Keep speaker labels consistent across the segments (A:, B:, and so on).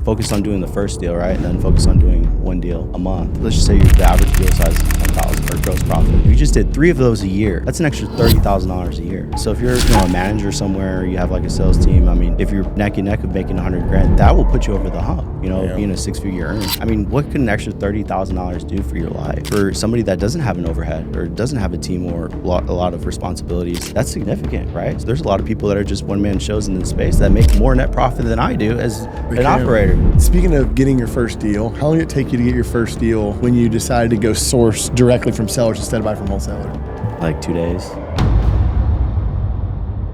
A: focus on doing the first deal, right? And then focus on doing one deal a month. Let's just say the average deal size is 10,000 or gross profit. If you just did 3 of those a year, that's an extra $30,000 a year. So if you're a manager somewhere, you have like a sales team, I mean, if you're neck and neck of making 100 grand, that will put you over the hump, being a 6-figure earner. I mean, what could an extra $30,000 do for your life? For somebody that doesn't have an overhead or doesn't have a team or a lot of responsibilities, that's significant, right? So there's a lot of people that are just one-man shows in this space that make more net profit than I do as an operator.
B: Speaking of getting your first deal, how long did it take you to get your first deal when you decided to go source directly from sellers instead of buy from wholesalers?
A: Like 2 days.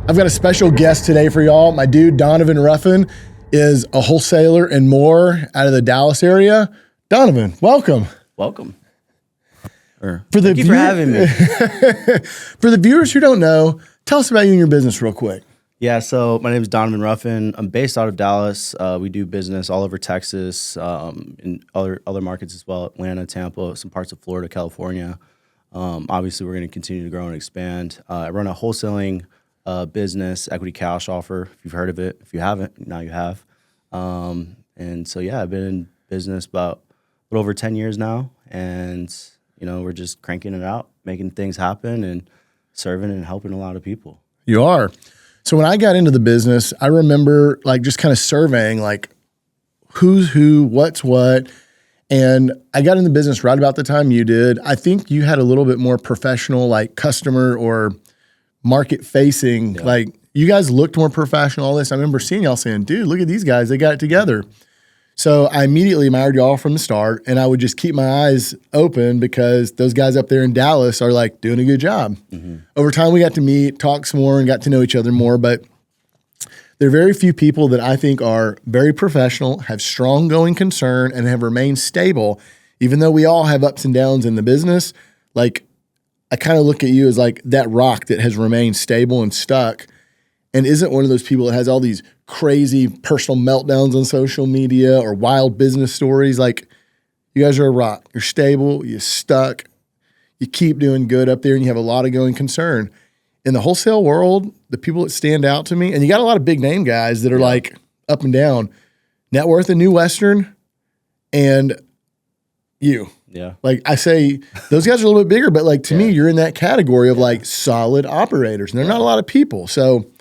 B: I've got a special guest today for y'all. My dude, Donovan Ruffin, is a wholesaler and more out of the Dallas area. Donovan, welcome.
A: Welcome.
B: Thank
A: you for having me.
B: For the viewers who don't know, tell us about you and your business real quick.
A: Yeah, so my name is Donovan Ruffin. I'm based out of Dallas. We do business all over Texas, in other markets as well, Atlanta, Tampa, some parts of Florida, California. Obviously, we're going to continue to grow and expand. I run a wholesaling business, equity cash offer, if you've heard of it. If you haven't, now you have. And so, yeah, I've been in business about a little over 10 years now. And, we're just cranking it out, making things happen and serving and helping a lot of people.
B: You are. So when I got into the business, I remember just kind of surveying who's who, what's what. And I got in the business right about the time you did. I think you had a little bit more professional, customer or market facing. Yeah. You guys looked more professional, all this. I remember seeing y'all saying, dude, look at these guys. They got it together. So I immediately admired y'all from the start, and I would just keep my eyes open because those guys up there in Dallas are doing a good job. Mm-hmm. Over time, we got to meet, talk some more, and got to know each other more. But there are very few people that I think are very professional, have strong going concern, and have remained stable, even though we all have ups and downs in the business. I kind of look at you as that rock that has remained stable and stuck, and isn't one of those people that has all these crazy personal meltdowns on social media or wild business stories. You guys are a rock. You're stable. You're stuck. You keep doing good up there, and you have a lot of going concern. In the wholesale world, the people that stand out to me, and you got a lot of big name guys that are up and down, Net Worth and New Western, and you.
A: Yeah.
B: I say those guys are a little bit bigger, but to me, you're in that category of solid operators, and they're not a lot of people. So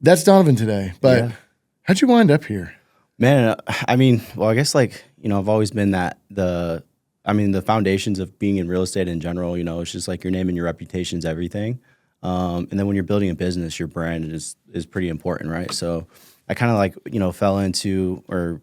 B: that's Donovan today. But how'd you wind up here?
A: Man, I mean, well, I guess I've always been the foundations of being in real estate in general, it's just your name and your reputation is everything. And then when you're building a business, your brand is pretty important, right? So I kind of fell into or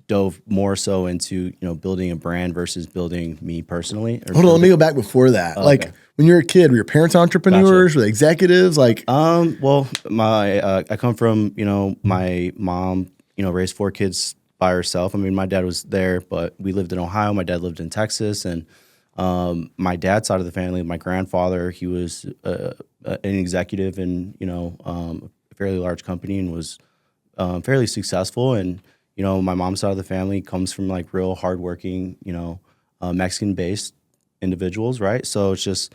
A: dove more so into, building a brand versus building me personally.
B: Hold on, let me go back before that. Okay. When you were a kid, were your parents entrepreneurs? Gotcha. Were they executives?
A: Well, I come from, my mom, raised 4 kids by herself. I mean, my dad was there, but we lived in Ohio. My dad lived in Texas. And my dad's side of the family, my grandfather, he was an executive in, a fairly large company and was fairly successful. And, my mom's side of the family comes from real hardworking, Mexican-based individuals, right? So it's just,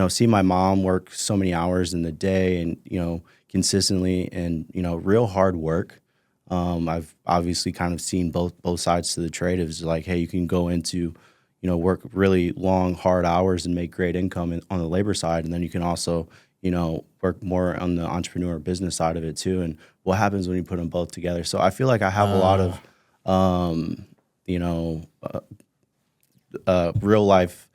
A: see my mom work so many hours in the day and, consistently and, real hard work. I've obviously kind of seen both sides to the trade. It was hey, you can go into, work really long, hard hours and make great income on the labor side. And then you can also, work more on the entrepreneur business side of it too. And what happens when you put them both together? So I feel like I have a lot of, real life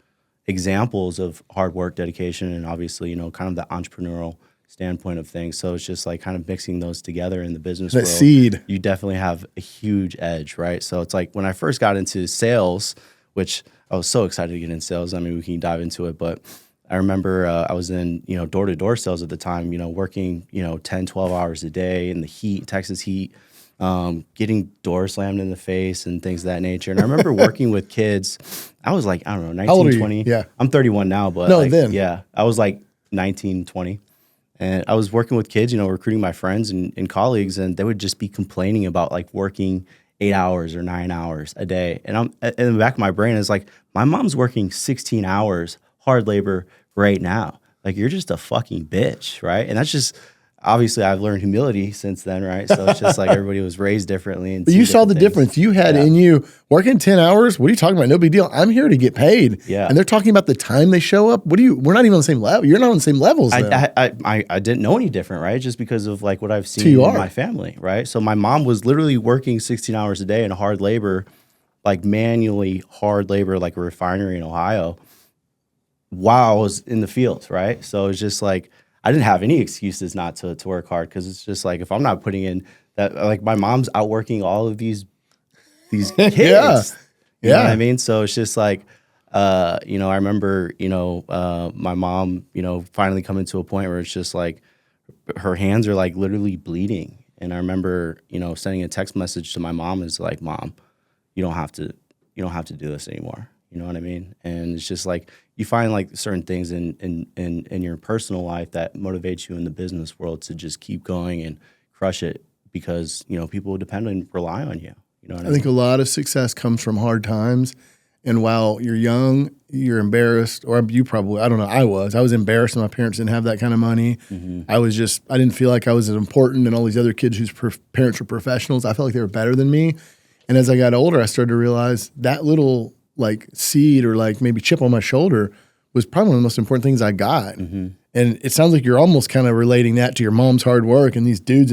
A: examples of hard work, dedication, and obviously, kind of the entrepreneurial standpoint of things. So it's just kind of mixing those together in the business world.
B: Seed.
A: You definitely have a huge edge, right? So it's when I first got into sales, which I was so excited to get in sales. I mean, we can dive into it, but I remember I was in, door-to-door sales at the time, working, 10, 12 hours a day in the heat, Texas heat, getting doors slammed in the face and things of that nature. And I remember working with kids. I was I don't know, 19, 20.
B: Yeah.
A: I'm 31 now, but
B: then.
A: Yeah, I was 19, 20. And I was working with kids, recruiting my friends and colleagues, and they would just be complaining about working 8 hours or 9 hours a day. And I'm in the back of my brain is my mom's working 16 hours hard labor right now. You're just a fucking bitch, right? And that's just, obviously I've learned humility since then, right? So it's just like everybody was raised differently. And
B: But you saw the difference you had in you working 10 hours. What are you talking about? No big deal. I'm here to get paid.
A: Yeah.
B: And they're talking about the time they show up. We're not even on the same level. You're not on the same levels.
A: I didn't know any different, right? Just because of like what I've seen in my family, right? So my mom was literally working 16 hours a day in hard labor, like manually hard labor, like a refinery in Ohio, while I was in the field, right? So it's just like, I didn't have any excuses not to work hard, because it's just like, if I'm not putting in that, like my mom's outworking all of these kids. You know what I mean? So it's just like, I remember, my mom, finally coming to a point where it's just like her hands are like literally bleeding. And I remember, sending a text message to my mom, is like, Mom, you don't have to do this anymore. You know what I mean? And it's just like, you find like certain things in your personal life that motivates you in the business world to just keep going and crush it, because, people depend and rely on you. You know what I mean?
B: think a lot of success comes from hard times. And while you're young, you're embarrassed, or you probably, I don't know, I was embarrassed that my parents didn't have that kind of money. Mm-hmm. I didn't feel like I was as important, and all these other kids whose parents were professionals, I felt like they were better than me. And as I got older, I started to realize that little like seed or like maybe chip on my shoulder was probably one of the most important things I got. Mm-hmm. And it sounds like you're almost kind of relating that to your mom's hard work and these dudes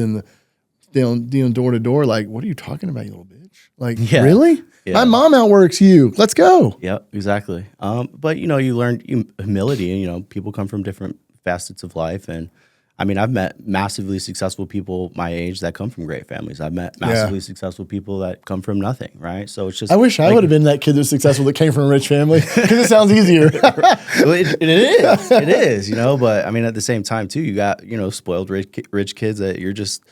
B: dealing door to door. Like, what are you talking about, you little bitch? Like, really? Yeah. My mom outworks you. Let's go.
A: Yep, exactly. But you learn humility, and people come from different facets of life. And I mean, I've met massively successful people my age that come from great families. I've met massively successful people that come from nothing, right? So it's just,
B: I wish I would have been that kid that's successful that came from a rich family, because it sounds easier.
A: Well, it is, but I mean, at the same time too, you got, spoiled rich kids that you're just,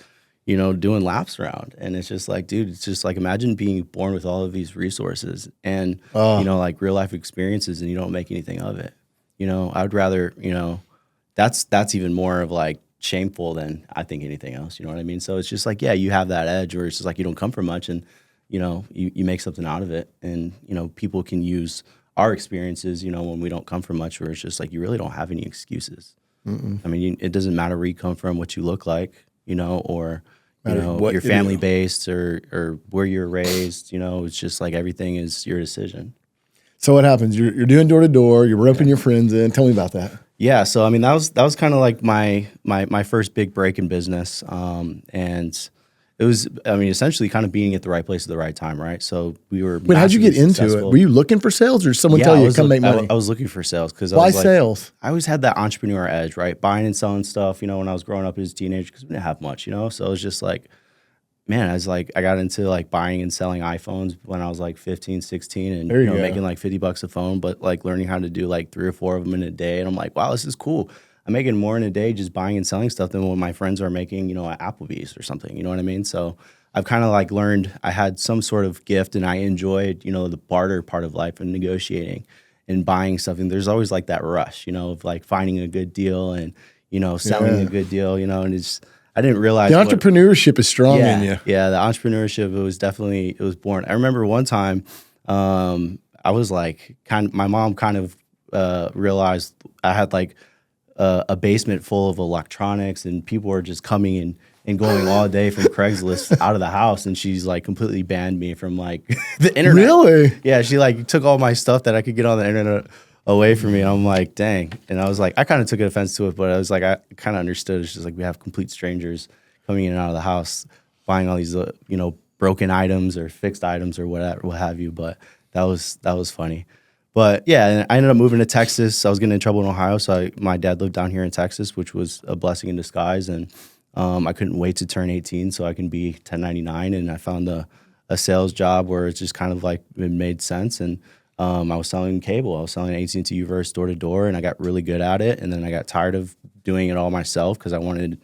A: doing laps around. And it's just like, dude, it's just like, imagine being born with all of these resources and, like real life experiences, and you don't make anything of it. I would rather, that's even more of like shameful than I think anything else. You know what I mean? So it's just like, yeah, you have that edge where it's just like, you don't come from much, and, you make something out of it. And, people can use our experiences, when we don't come from much, where it's just like, you really don't have any excuses. Mm-mm. I mean, it doesn't matter where you come from, what you look like, or, what your family based or where you're raised, it's just like everything is your decision.
B: So what happens? You're doing door to door, you're roping your friends in. Tell me about that.
A: Yeah, so I mean, that was kind of like my first big break in business, and it was, I mean, essentially kind of being at the right place at the right time, right? So we were.
B: Wait, how'd you get into it? Were you looking for sales, or someone tell you to come make money?
A: I was looking for sales, because
B: why sales?
A: I always had that entrepreneur edge, right? Buying and selling stuff, when I was growing up as a teenager, because we didn't have much, So it was just like, man, I got into like buying and selling iPhones when I was like 15, 16, and making like $50 a phone, but like learning how to do like 3 or 4 of them in a day. And I'm like, wow, this is cool. I'm making more in a day just buying and selling stuff than what my friends are making, at Applebee's or something. You know what I mean? So I've kind of like learned I had some sort of gift, and I enjoyed, the barter part of life and negotiating and buying something. There's always like that rush, of like finding a good deal and, selling a good deal, and it's, I didn't realize
B: the entrepreneurship is strong in you.
A: Yeah, the entrepreneurship, it was born. I remember one time, I was like, my mom kind of realized I had like a basement full of electronics, and people were just coming and going all day from Craigslist out of the house, and she's like completely banned me from like the internet.
B: Really?
A: Yeah, she like took all my stuff that I could get on the internet away from me. And I'm like, dang. And I was like, I kind of took offense to it, but I was like, I kind of understood. It's just like, we have complete strangers coming in and out of the house, buying all these, broken items or fixed items or whatever, what have you. But that was funny. But yeah, and I ended up moving to Texas. I was getting in trouble in Ohio. So my dad lived down here in Texas, which was a blessing in disguise. And I couldn't wait to turn 18 so I can be 1099. And I found a sales job where it's just kind of like it made sense. And I was selling cable. I was selling AT&T Uverse door to door, and I got really good at it. And then I got tired of doing it all myself, because I wanted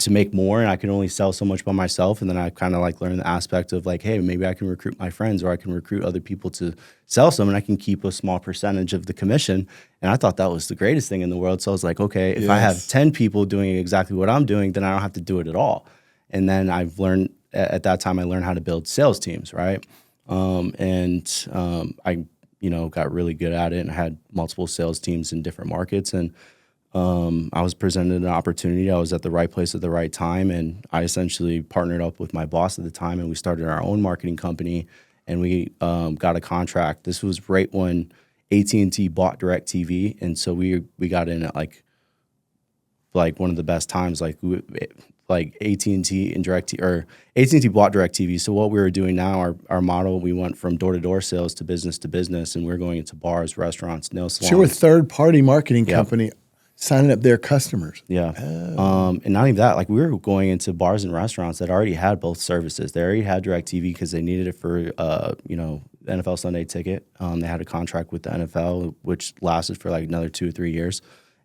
A: to make more, and I could only sell so much by myself. And then I kind of like learned the aspect of like, hey, maybe I can recruit my friends, or I can recruit other people to sell some, and I can keep a small percentage of the commission. And I thought that was the greatest thing in the world. So I was like, okay, if I have 10 people doing exactly what I'm doing, then I don't have to do it at all. And then I've learned, at that time, I learned how to build sales teams, right? I got really good at it, and had multiple sales teams in different markets. And I was presented an opportunity. I was at the right place at the right time, and I essentially partnered up with my boss at the time, and we started our own marketing company, and we got a contract. This was right when AT&T bought DirecTV, and so we got in at like one of the best times. Like AT&T and DirecTV, or AT&T bought DirecTV. So what we were doing now, our model, we went from door-to-door sales to business, and we're going into bars, restaurants, nail salons.
B: So you're a third-party marketing company signing up their customers.
A: Yeah. And not even that, like we were going into bars and restaurants that already had both services. They already had DirecTV because they needed it for, the NFL Sunday Ticket. They had a contract with the NFL, which lasted for like another 2 or 3 years.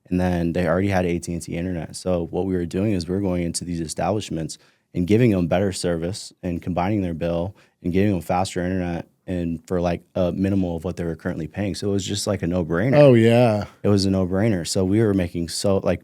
A: And then they already had AT&T internet. So what we were doing is we were going into these establishments and giving them better service and combining their bill and giving them faster internet and for like a minimal of what they were currently paying. So it was just like a no-brainer.
B: Oh, yeah.
A: It was a no-brainer. So we were making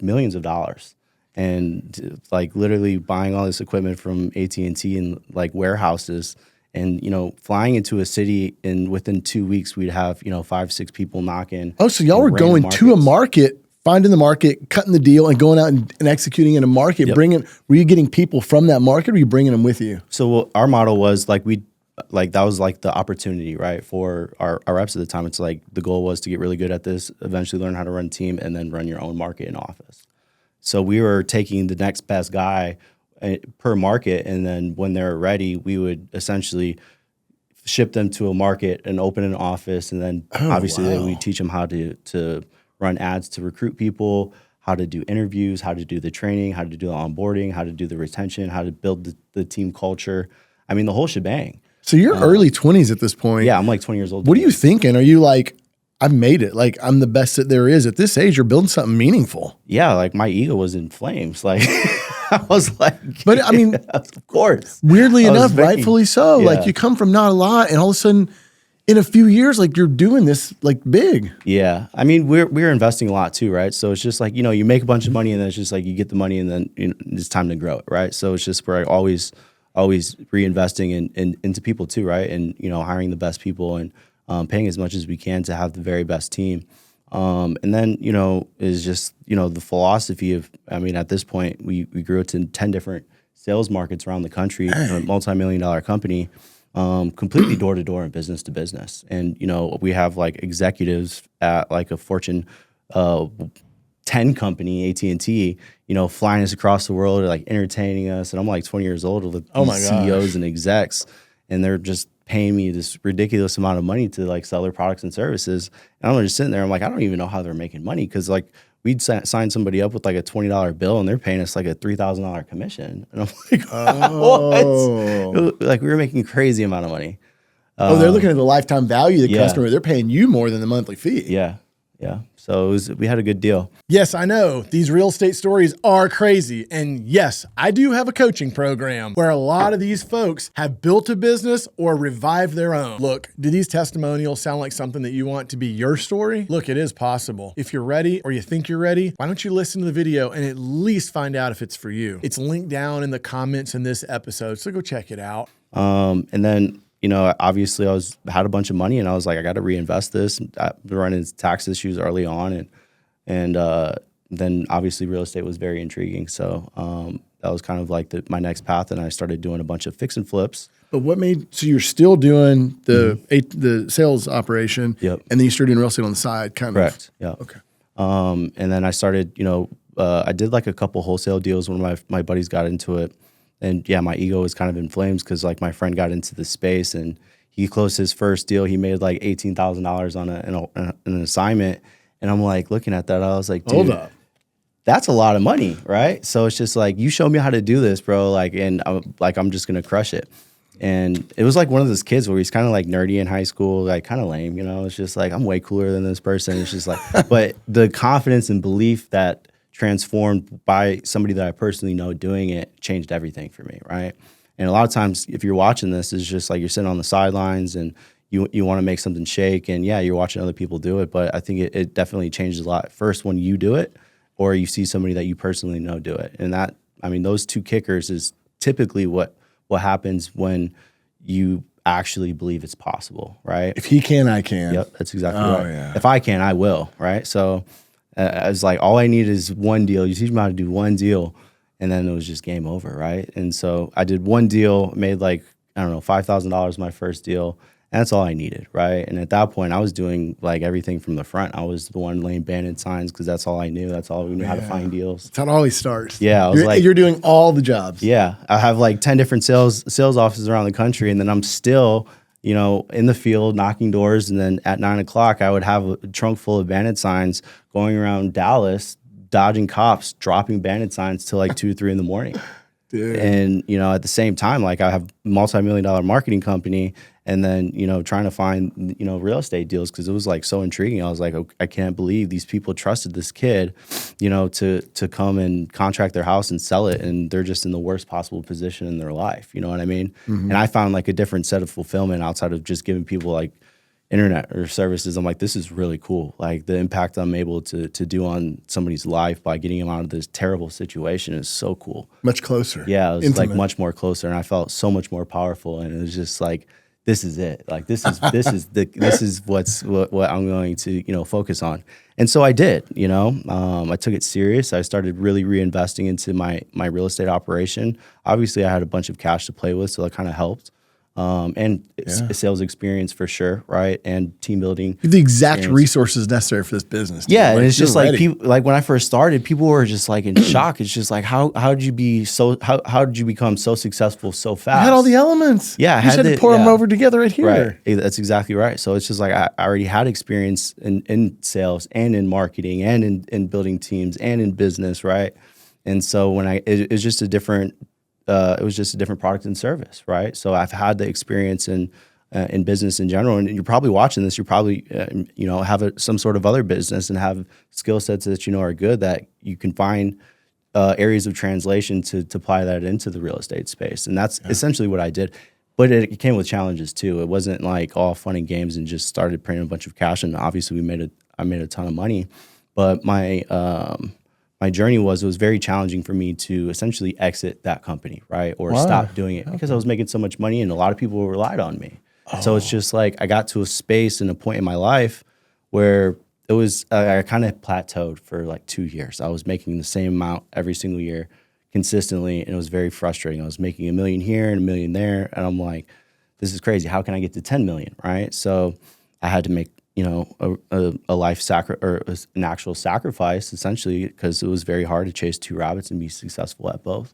A: millions of dollars and like literally buying all this equipment from AT&T and like warehouses and, flying into a city, and within 2 weeks we'd have, 5, 6 people knocking.
B: Oh, so y'all were going to a market, finding the market, cutting the deal, and going out and executing in a market.
A: Yep.
B: Were you getting people from that market, or were you bringing them with you?
A: So our model was that was like the opportunity, right, for our reps at the time. It's like the goal was to get really good at this, eventually learn how to run a team, and then run your own market and office. So we were taking the next best guy per market, and then when they're ready, we would essentially ship them to a market and open an office, and then obviously we teach them how to run ads to recruit people, how to do interviews, how to do the training, how to do the onboarding, how to do the retention, how to build the team culture. I mean, the whole shebang.
B: So you're early 20s at this point.
A: Yeah, I'm like 20 years old.
B: What are you thinking? Are you like, I've made it. Like, I'm the best that there is. At this age, you're building something meaningful.
A: Yeah, like my ego was in flames. Like, I was like,
B: but I mean,
A: of course.
B: Weirdly enough, rightfully so.
A: Yeah.
B: Like, you come from not a lot, and all of a sudden, in a few years, like you're doing this like big.
A: Yeah. I mean, we're investing a lot too, right? So it's just like, you make a bunch of money, and then it's just like you get the money, and then it's time to grow it, right? So it's just we're always reinvesting into people too, right? And, hiring the best people and paying as much as we can to have the very best team. And then, is just, the philosophy of, I mean, at this point, we grew it to 10 different sales markets around the country, a multi-million-dollar company, completely door-to-door and business-to-business. And, we have like executives at like a Fortune 10 company, AT&T, flying us across the world or like entertaining us. And I'm like 20 years old with these CEOs and execs, and they're just paying me this ridiculous amount of money to like sell their products and services. And I'm just sitting there, I'm like, I don't even know how they're making money. Cause like we'd sign somebody up with like a $20 bill, and they're paying us like a $3,000 commission. And I'm like, what? Like we were making a crazy amount of money.
B: They're looking at the lifetime value of the customer. They're paying you more than the monthly fee.
A: Yeah. Yeah. So we had a good deal.
B: Yes, I know. These real estate stories are crazy. And yes, I do have a coaching program where a lot of these folks have built a business or revived their own. Look, do these testimonials sound like something that you want to be your story? Look, it is possible. If you're ready or you think you're ready, why don't you listen to the video and at least find out if it's for you? It's linked down in the comments in this episode, so go check it out.
A: And then, obviously I had a bunch of money, and I was like, I got to reinvest this. I've been running into tax issues early on, and then obviously real estate was very intriguing. So that was kind of like my next path, and I started doing a bunch of fix and flips.
B: But so you're still doing the sales operation,
A: Yep.
B: And then you started doing real estate on the side, kind
A: Correct.
B: of.
A: Yeah.
B: Okay.
A: And then I started, I did like a couple wholesale deals when my buddies got into it. And yeah, my ego was kind of in flames because like my friend got into the space, and he closed his first deal. He made like $18,000 on an assignment. And I'm like looking at that, I was like, dude,
B: hold up.
A: That's a lot of money, right? So it's just like, you show me how to do this, bro. Like, and I'm just gonna crush it. And it was like one of those kids where he's kind of like nerdy in high school, like kind of lame, It's just like, I'm way cooler than this person. It's just like, but the confidence and belief that transformed by somebody that I personally know doing it changed everything for me, right? And a lot of times, if you're watching this, it's just like you're sitting on the sidelines and you want to make something shake, and yeah, you're watching other people do it, but I think it definitely changes a lot. First, when you do it, or you see somebody that you personally know do it, and that, I mean, those two kickers is typically what happens when you actually believe it's possible, right?
B: If he can, I can.
A: Yep, that's exactly right.
B: Yeah.
A: If I can, I will, right? So I was like, all I need is one deal. You teach me how to do one deal, and then it was just game over, right? And so I did one deal, made like, I don't know, $5,000 my first deal. And that's all I needed, right? And at that point, I was doing like everything from the front. I was the one laying banded signs because that's all I knew. That's all we knew how to find deals.
B: That's how it always starts.
A: Yeah, I was
B: you're doing all the jobs.
A: Yeah, I have like 10 different sales offices around the country, and then I'm still, in the field knocking doors. And then at 9 o'clock, I would have a trunk full of bandit signs going around Dallas, dodging cops, dropping bandit signs till like 2 or 3 in the morning.
B: Dude.
A: And, at the same time, like I have a multi-million-dollar marketing company, and then, trying to find, real estate deals because it was like so intriguing. I was like, I can't believe these people trusted this kid, to come and contract their house and sell it. And they're just in the worst possible position in their life. You know what I mean? Mm-hmm. And I found like a different set of fulfillment outside of just giving people like internet or services. I'm like, this is really cool. Like the impact I'm able to do on somebody's life by getting them out of this terrible situation is so cool.
B: Much closer.
A: Yeah, it was like much more closer, and I felt so much more powerful. And it was just like, this is it. Like this is what I'm going to focus on. And so I did. I took it serious. I started really reinvesting into my real estate operation. Obviously, I had a bunch of cash to play with, so that kind of helped. And sales experience for sure, right? And team building.
B: The exact resources necessary for this business.
A: Yeah, like, and it's just like people, like when I first started, people were just like in shock. It's just like how did you become so successful so fast?
B: I had all the elements.
A: Yeah,
B: you just had to pour them over together right here.
A: Right, that's exactly right. So it's just like I already had experience in sales and in marketing and in building teams and in business, right? And so when it was just a different. It was just a different product and service, right? So I've had the experience in business in general, and you're probably watching this. You probably have some sort of other business and have skill sets that are good that you can find areas of translation to apply that into the real estate space, and that's essentially what I did. But it came with challenges too. It wasn't like all fun and games and just started printing a bunch of cash. And obviously, I made a ton of money, but my journey it was very challenging for me to essentially exit that company, right? Or stop doing it because I was making so much money and a lot of people relied on me. So it's just like I got to a space and a point in my life where it was, I kind of plateaued for like 2 years. I was making the same amount every single year consistently, and it was very frustrating. I was making $1 million here and $1 million there, and I'm like, this is crazy. How can I get to 10 million, right? So I had to make a life or an actual sacrifice essentially because it was very hard to chase 2 rabbits and be successful at both.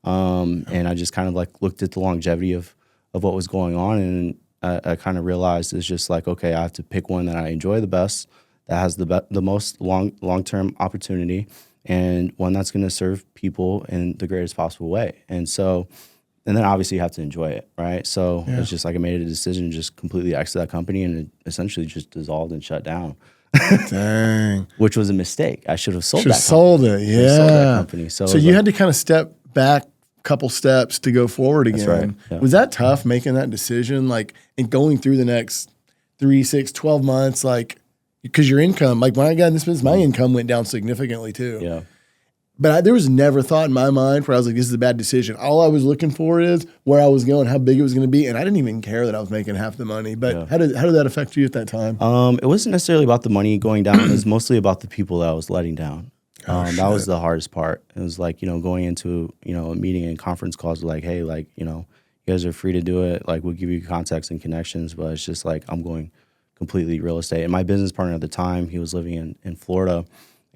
A: And I just kind of like looked at the longevity of what was going on, and I kind of realized it's just like, okay, I have to pick one that I enjoy the best, that has the most long-term opportunity, and one that's going to serve people in the greatest possible way. And then obviously you have to enjoy it, right? So it's just like I made a decision to just completely exit that company, and it essentially just dissolved and shut down.
B: Dang.
A: Which was a mistake. I should have sold that company.
B: Sold it, yeah.
A: Sold that company. So
B: you had to kind of step back a couple steps to go forward again.
A: That's right. Yeah.
B: Was that tough making that decision, like, and going through the next 3, 6, 12 months, like, because your income, like when I got in this business, my income went down significantly too.
A: Yeah.
B: But there was never thought in my mind where I was like, this is a bad decision. All I was looking for is where I was going, how big it was going to be. And I didn't even care that I was making half the money. But how did that affect you at that time?
A: It wasn't necessarily about the money going down. It was mostly about the people that I was letting down. That was the hardest part. It was like, going into, a meeting and conference calls like, hey, like, you guys are free to do it. Like, we'll give you contacts and connections. But it's just like, I'm going completely real estate. And my business partner at the time, he was living in Florida.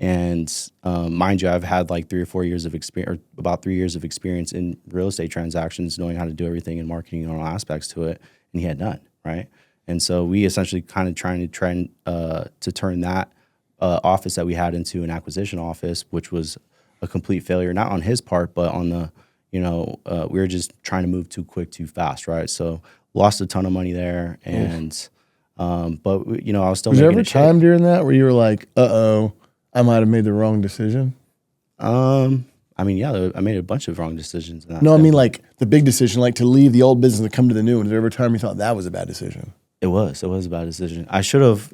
A: And mind you, I've had like 3 or 4 years of experience, or about 3 years of experience in real estate transactions, knowing how to do everything and marketing and all aspects to it. And he had none, right? And so we essentially kind of trying to turn that office that we had into an acquisition office, which was a complete failure, not on his part, but on the, we were just trying to move too quick, too fast, right? So lost a ton of money there. And, but, I was still
B: Was
A: making
B: there ever a time during that where you were like, I might have made the wrong decision?
A: I mean, yeah, I made a bunch of wrong decisions.
B: No, I mean like the big decision, like to leave the old business and come to the new one. Was there ever a time you thought that was a bad decision?
A: It was a bad decision. I should have,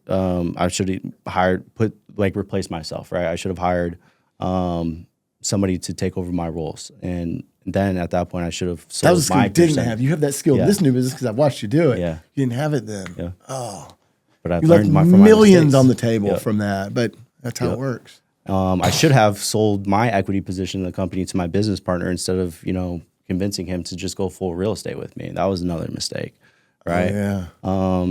A: I should have replaced myself, right? I should have hired somebody to take over my roles. And then at that point, I should have sold
B: that was a skill you didn't have. You have that skill in this new business because I've watched you do it.
A: Yeah.
B: You didn't have it then.
A: Yeah.
B: Oh.
A: but I've
B: You left
A: learned from my
B: millions
A: mistakes.
B: on the table
A: Yep.
B: from that, but that's how it works.
A: I should have sold my equity position in the company to my business partner instead of, convincing him to just go full real estate with me. That was another mistake, right?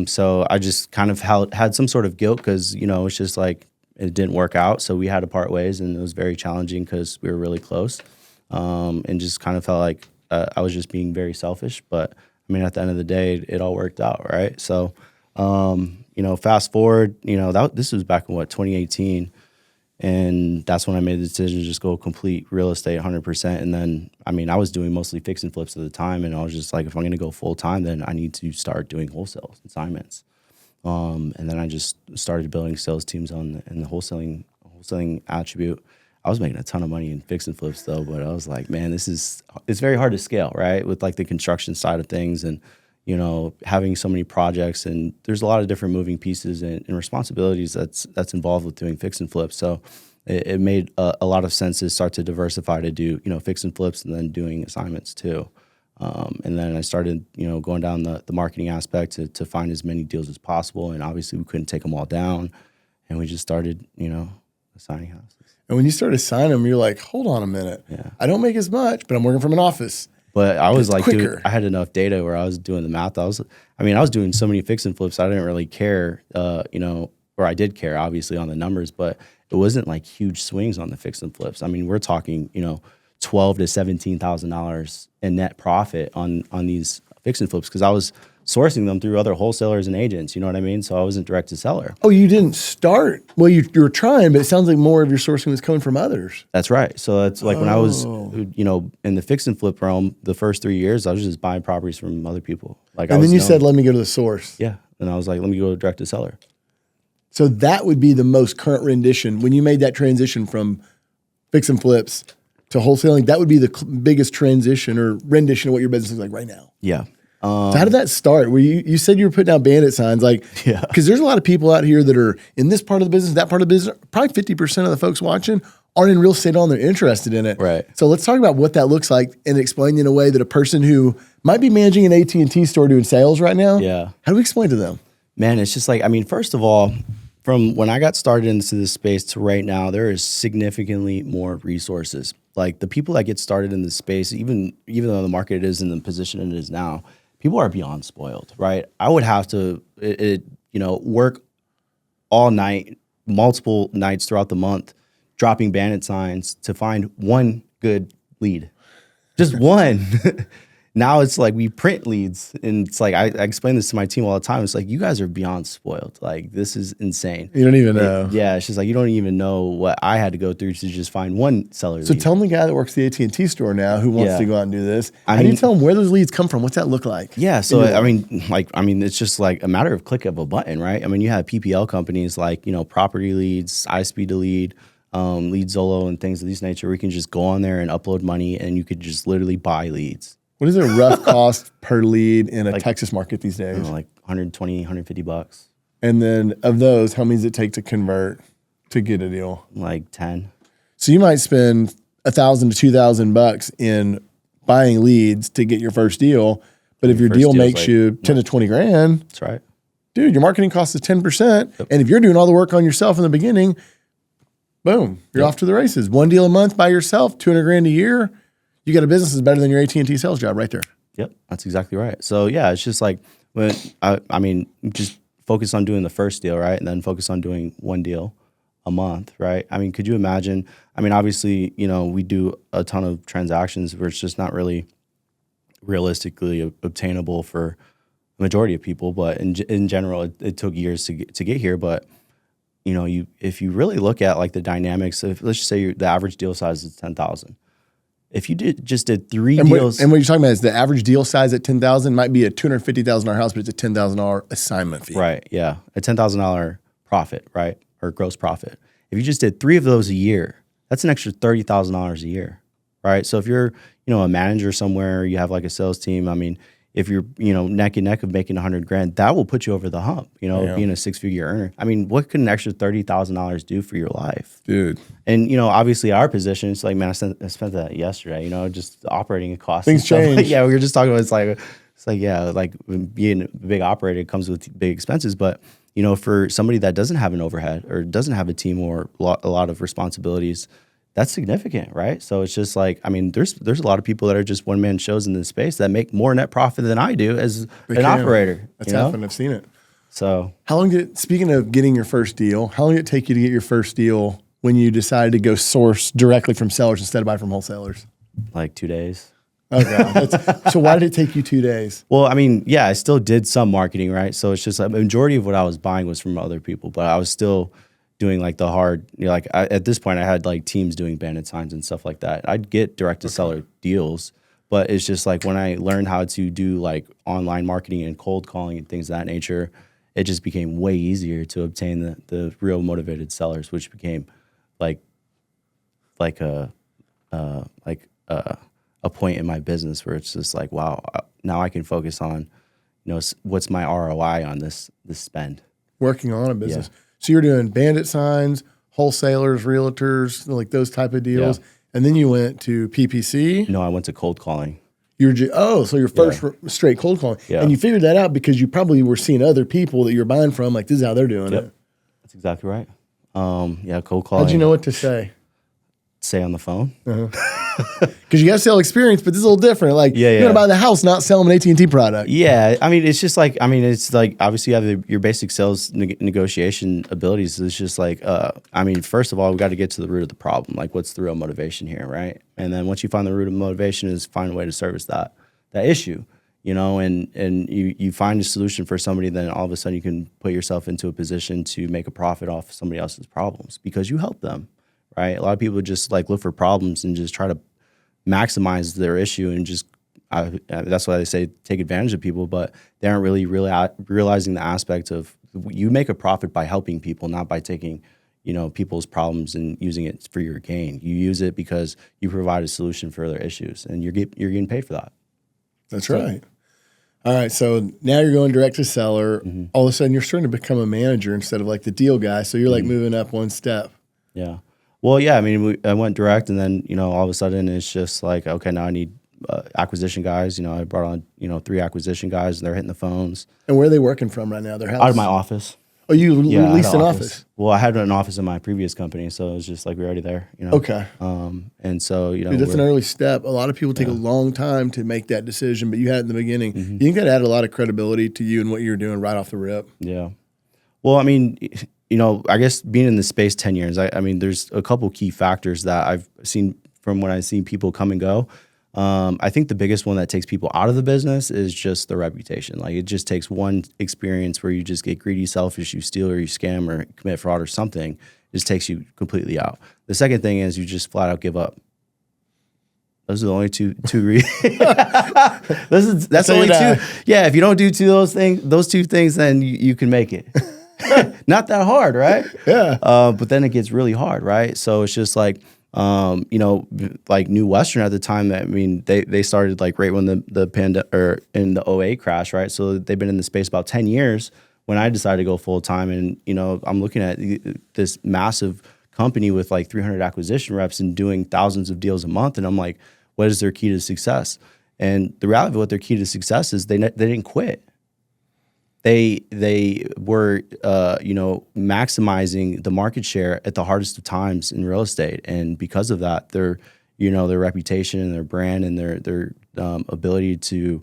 A: So I just kind of had some sort of guilt because, it's just like it didn't work out. So we had to part ways, and it was very challenging because we were really close, and just kind of felt like I was just being very selfish. But I mean, at the end of the day, it all worked out, right? So, fast forward, this was back in 2018. And that's when I made the decision to just go complete real estate 100%. And then, I was doing mostly fix and flips at the time. And I was just like, if I'm going to go full time, then I need to start doing wholesale assignments. And then I just started building sales teams in the wholesaling attribute. I was making a ton of money in fix and flips though, but I was like, man, it's very hard to scale, right? With like the construction side of things and, having so many projects, and there's a lot of different moving pieces and responsibilities that's involved with doing fix and flips. So it made a lot of sense to start to diversify to do, fix and flips and then doing assignments too. And then I started, going down the marketing aspect to find as many deals as possible. And obviously we couldn't take them all down. And we just started, assigning houses.
B: And when you started signing them, you're like, hold on a minute.
A: Yeah.
B: I don't make as much, but I'm working from an office.
A: But I was like,
B: quicker.
A: dude, I had enough data where I was doing the math. I was doing so many fix and flips. I didn't really care, or I did care obviously on the numbers, but it wasn't like huge swings on the fix and flips. We're talking, $12,000 to $17,000 in net profit on these fix and flips because I was sourcing them through other wholesalers and agents. You know what I mean? So I wasn't direct to seller.
B: Oh, you didn't start. Well, you were trying, but it sounds like more of your sourcing was coming from others.
A: That's right. So that's like when I was, in the fix and flip realm, the first 3 years, I was just buying properties from other people.
B: And then you said, let me go to the source.
A: Yeah. And I was like, let me go direct to seller.
B: So that would be the most current rendition. When you made that transition from fix and flips to wholesaling, that would be the biggest transition or rendition of what your business is like right now.
A: Yeah.
B: So how did that start? Where you said you were putting out bandit signs, because there's a lot of people out here that are in this part of the business, that part of the business. Probably 50% of the folks watching aren't in real estate at all, and they're interested in it.
A: Right.
B: So let's talk about what that looks like and explain in a way that a person who might be managing an AT&T store doing sales right now.
A: Yeah.
B: How do we explain to them?
A: Man, it's just like, first of all, from when I got started into this space to right now, there is significantly more resources. Like the people that get started in this space, even though the market is in the position it is now, people are beyond spoiled, right? I would have to, work all night, multiple nights throughout the month, dropping bandit signs to find one good lead, just one. Now it's like we print leads, and it's like I explain this to my team all the time. It's like you guys are beyond spoiled. Like this is insane.
B: You don't even know.
A: Yeah, it's just like you don't even know what I had to go through to just find one seller.
B: So
A: lead.
B: tell them the guy that works the AT&T store now who wants to go out and do this. How do you
A: mean,
B: tell them where those leads come from? What's that look like?
A: Yeah, so it's just like a matter of click of a button, right? You have PPL companies like Property Leads, iSpeed to Lead, Lead Zolo, and things of this nature where you can just go on there and upload money, and you could just literally buy leads.
B: What is a rough cost per lead in a Texas market these days?
A: Like $120, $150.
B: And then of those, how many does it take to convert to get a deal?
A: Like 10.
B: So you might spend $1,000 to $2,000 in buying leads to get your first deal. But if your deal makes you 10 to 20 grand,
A: that's right.
B: Dude, your marketing cost is 10%. Yep. And if you're doing all the work on yourself in the beginning, boom, you're off to the races. One deal a month by yourself, 200 grand a year. You got a business that's better than your AT&T sales job right there.
A: Yep, that's exactly right. So yeah, it's just like when just focus on doing the first deal, right, and then focus on doing one deal a month, right? Could you imagine? Obviously, we do a ton of transactions where it's just not really realistically obtainable for the majority of people. But in general, it took years to get here. But if you really look at like the dynamics of, let's just say the average deal size is 10,000. If you did 3 deals,
B: and what you're talking about is the average deal size at 10,000 might be a $250,000 house, but it's a $10,000 assignment fee.
A: Right? Yeah, a $10,000 profit, right, or gross profit. If you just did 3 of those a year, that's an extra $30,000 a year, right? So if you're a manager somewhere, you have like a sales team. If you're neck and neck of making 100 grand, that will put you over the hump. Being a 6-figure earner. what could an extra $30,000 do for your life,
B: dude?
A: And obviously our position, it's like, man, I spent that yesterday. Just the operating costs.
B: Things change.
A: Like, yeah, we were just talking about. It's like being a big operator comes with big expenses, but for somebody that doesn't have an overhead or doesn't have a team or a lot of responsibilities, that's significant, right? So it's just like, I mean, there's a lot of people that are just one man shows in this space that make more net profit than I do as an operator.
B: That's happened. I've seen it.
A: So
B: how long speaking of getting your first deal, how long did it take you to get your first deal when you decided to go source directly from sellers instead of buy from wholesalers?
A: Like 2 days.
B: Okay. So why did it take you 2 days?
A: Well, I mean, yeah, I still did some marketing, right? So it's just like the majority of what I was buying was from other people, but I was still doing like the hard, at this point I had like teams doing bandit signs and stuff like that. I'd get direct to seller deals, but it's just like when I learned how to do like online marketing and cold calling and things of that nature, it just became way easier to obtain the real motivated sellers, which became like a point in my business where it's just like, wow, now I can focus on, what's my ROI on this spend.
B: Working on a business. Yeah. So you're doing bandit signs, wholesalers, realtors, like those type of deals. Yeah. And then you went to PPC?
A: No, I went to cold calling.
B: So your first straight cold calling. Yeah. And you figured that out because you probably were seeing other people that you're buying from, like this is how they're doing it.
A: That's exactly right. Cold calling.
B: How'd you know what to say?
A: Say on the phone.
B: Because you got to sell experience, but this is a little different. Like you're going to buy the house, not sell them an AT&T product.
A: Yeah, I mean, it's just like, it's like obviously you have your basic sales negotiation abilities. It's just like, first of all, we got to get to the root of the problem. Like, what's the real motivation here, right? And then once you find the root of motivation, is find a way to service that issue, and you find a solution for somebody. Then all of a sudden you can put yourself into a position to make a profit off somebody else's problems because you help them. Right, a lot of people just like look for problems and just try to maximize their issue and just that's why they say take advantage of people, but they aren't really realizing the aspect of you make a profit by helping people, not by taking people's problems and using it for your gain. You use it because you provide a solution for their issues, and you're getting paid for that.
B: That's right. All right, so now you're going direct to seller. Mm-hmm. All of a sudden, you're starting to become a manager instead of like the deal guy. So you're like moving up one step.
A: Yeah. Well, yeah, I went direct, and then, all of a sudden it's just like, okay, now I need acquisition guys. I brought on, 3 acquisition guys, and they're hitting the phones.
B: And where are they working from right now? Their house?
A: Out of my office.
B: Oh, you leased an office?
A: Well, I had an office in my previous company, so it was just like we're already there,
B: Okay.
A: And so,
B: Dude, that's an early step. A lot of people take a long time to make that decision, but you had it in the beginning. Mm-hmm. You think that added a lot of credibility to you and what you're doing right off the rip?
A: Yeah. Well, I guess being in this space 10 years, there's a couple key factors that I've seen from when I've seen people come and go. I think the biggest one that takes people out of the business is just the reputation. Like, it just takes one experience where you just get greedy, selfish, you steal or you scam or commit fraud or something. It just takes you completely out. The second thing is you just flat out give up. Those are the only two reasons. That's only two. Yeah, if you don't do those two things, then you can make it. Not that hard, right?
B: Yeah.
A: But then it gets really hard, right? So it's just like, like New Western at the time. They started like right when the pandemic or in the '08 crash, right? So they've been in the space about 10 years. When I decided to go full time, and I'm looking at this massive company with like 300 acquisition reps and doing thousands of deals a month, and I'm like, what is their key to success? And the reality of what their key to success is, they didn't quit. They were maximizing the market share at the hardest of times in real estate, and because of that, their reputation and their brand and their ability to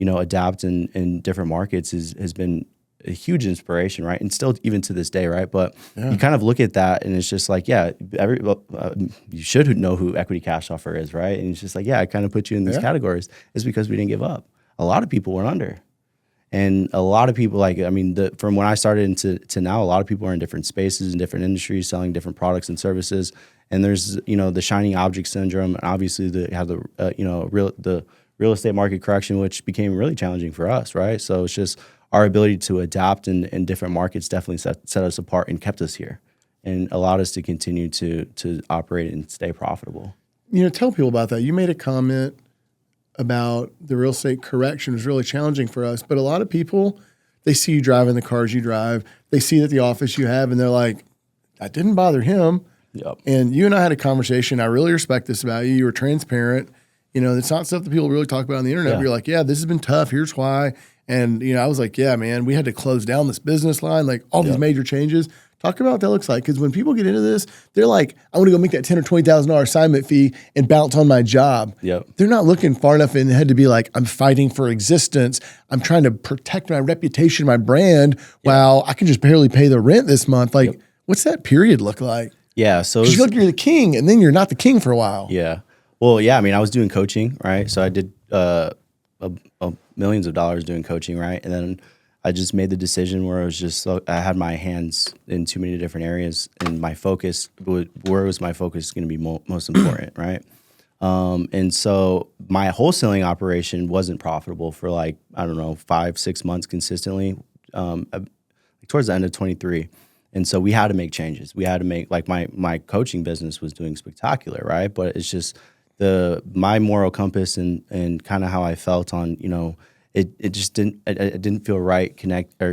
A: adapt in different markets has been a huge inspiration, right? And still even to this day, right? But you kind of look at that, and it's just like, you should know who Equity Cash Offer is, right? And it's just like, I kind of put you in these categories. It's because we didn't give up. A lot of people went under. And a lot of people, from when I started to now, a lot of people are in different spaces and different industries, selling different products and services. And there's, the shiny object syndrome, and obviously the real estate market correction, which became really challenging for us, right? So it's just our ability to adapt in different markets definitely set us apart and kept us here, and allowed us to continue to operate and stay profitable.
B: Tell people about that. You made a comment about the real estate correction was really challenging for us. But a lot of people, they see you driving the cars you drive. They see that the office you have, and they're like, that didn't bother him.
A: Yep.
B: And you and I had a conversation. I really respect this about you. You were transparent. It's not stuff that people really talk about on the internet. Yeah. But you're like, this has been tough. Here's why. And, I was like, yeah, man, we had to close down this business line, like all these major changes. Talk about what that looks like. Because when people get into this, they're like, I want to go make that $10,000 or $20,000 assignment fee and bounce on my job.
A: Yep.
B: They're not looking far enough in the head to be like, I'm fighting for existence. I'm trying to protect my reputation, my brand, while I can just barely pay the rent this month. Like, what's that period look like?
A: Yeah. So
B: you feel like you're the king, and then you're not the king for a while.
A: Yeah. Well, yeah. I mean, I was doing coaching, right? So I did millions of dollars doing coaching, right? And then I just made the decision where I had my hands in too many different areas, and my focus, where was my focus going to be most important, right? And so my wholesaling operation wasn't profitable for 5-6 months consistently, towards the end of 23. And so we had to make changes. We had to make, my coaching business was doing spectacular, right? But it's just my moral compass and kind of how I felt on, it just didn't feel right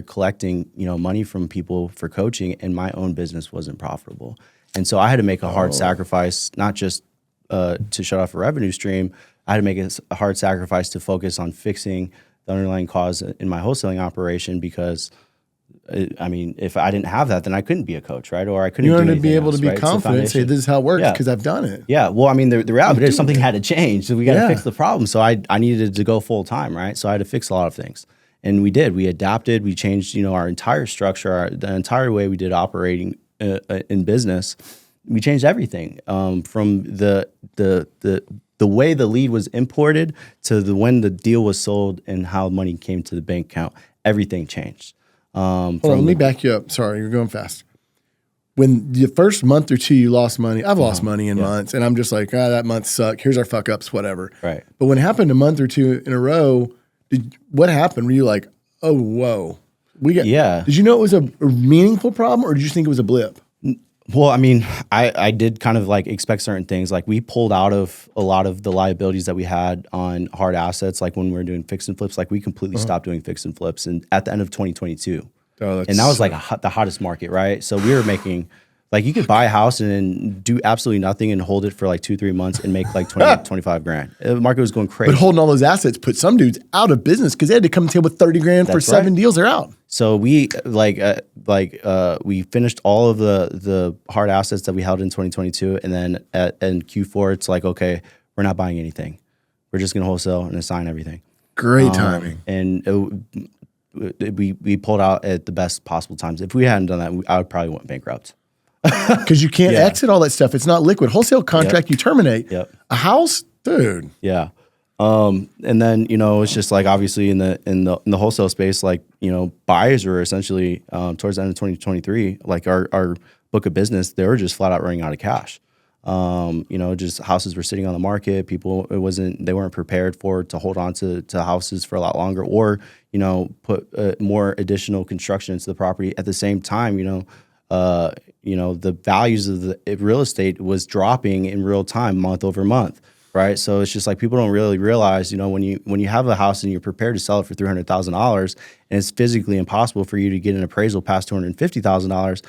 A: collecting, money from people for coaching, and my own business wasn't profitable. And so I had to make a hard sacrifice, not just to shut off a revenue stream. I had to make a hard sacrifice to focus on fixing the underlying cause in my wholesaling operation, because if I didn't have that, then I couldn't be a coach, right? Or I couldn't do anything else. You wanted to be able to be confident and say, this is how it works because I've done it.
B: Yeah.
A: Well, the reality is something had to change. So we got to fix the problem. So I needed to go full time, right? So I had to fix a lot of things. And we did. We adapted. We changed, our entire structure, the entire way we did operating in business. We changed everything from the way the lead was imported to when the deal was sold and how money came to the bank account. Everything changed.
B: Hold on, let me back you up. Sorry, you're going fast. When the first month or two you lost money, I've lost money in months, and I'm just like, that month sucked. Here's our fuck ups, whatever.
A: Right.
B: But when it happened a month or two in a row, what happened? Were you like, oh, whoa? Did you know it was a meaningful problem, or did you think it was a blip?
A: Well, I did kind of expect certain things. We pulled out of a lot of the liabilities that we had on hard assets. When we were doing fix and flips, we completely stopped doing fix and flips. And at the end of 2022, and that was the hottest market, right? So we were making, you could buy a house and then do absolutely nothing and hold it for 2-3 months and make 20, 25 grand. The market was going crazy.
B: But holding all those assets put some dudes out of business because they had to come to table with 30 grand for 7 deals. They're out.
A: So we we finished all of the hard assets that we held in 2022, and then in Q4 it's okay, we're not buying anything. We're just gonna wholesale and assign everything.
B: Great timing.
A: And we pulled out at the best possible times. If we hadn't done that, I would probably went bankrupt.
B: Because you can't exit all that stuff. It's not liquid. Wholesale contract, you terminate.
A: Yep.
B: A house, dude.
A: Yeah. And then, it's just obviously in the wholesale space, buyers were essentially towards the end of 2023, our book of business, they were just flat out running out of cash. Just houses were sitting on the market. They weren't prepared to hold on to houses for a lot longer, or, put more additional construction into the property. At the same time, the values of the real estate was dropping in real time, month over month. Right. So it's just people don't really realize, when you have a house and you're prepared to sell it for $300,000 and it's physically impossible for you to get an appraisal past $250,000.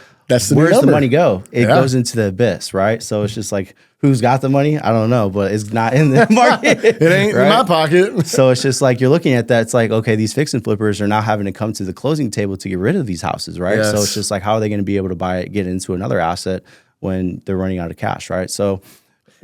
A: Where's the money go? It goes into the abyss. Right. So it's just who's got the money? I don't know, but it's not in the market.
B: It ain't in my pocket.
A: So it's just you're looking at that. It's okay, these fix and flippers are now having to come to the closing table to get rid of these houses. Right. Yes. So it's just how are they going to be able to get into another asset when they're running out of cash? Right. So.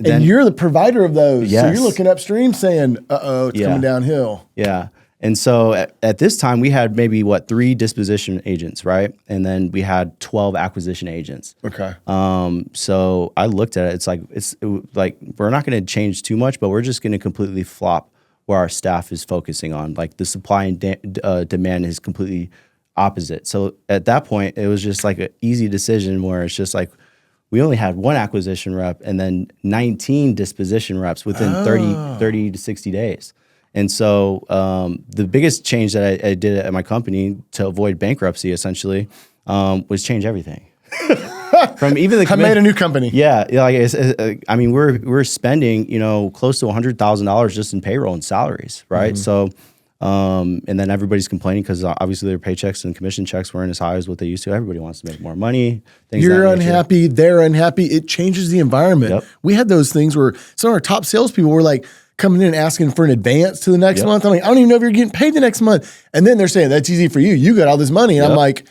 B: And you're the provider of those.
A: Yes.
B: So you're looking upstream saying, it's coming downhill.
A: Yeah. And so at this time, we had maybe 3 disposition agents, right? And then we had 12 acquisition agents.
B: Okay.
A: So I looked at it. It's we're not going to change too much, but we're just going to completely flop where our staff is focusing on. The supply and demand is completely opposite. So at that point, it was just an easy decision where it's just we only had 1 acquisition rep and then 19 disposition reps within 30 to 60 days. And so the biggest change that I did at my company to avoid bankruptcy essentially was change everything. From even the
B: I made a new company.
A: Yeah, we're spending close to $100,000 just in payroll and salaries, right? Mm-hmm. So and then everybody's complaining because obviously their paychecks and commission checks weren't as high as what they used to. Everybody wants to make more money.
B: You're unhappy. They're unhappy. It changes the environment. Yep. We had those things where some of our top salespeople were like, coming in and asking for an advance to the next
A: Yep.
B: month. I'm like, I don't even know if you're getting paid the next month. And then they're saying, that's easy for you. You got all this money. And I'm
A: Yep.
B: like,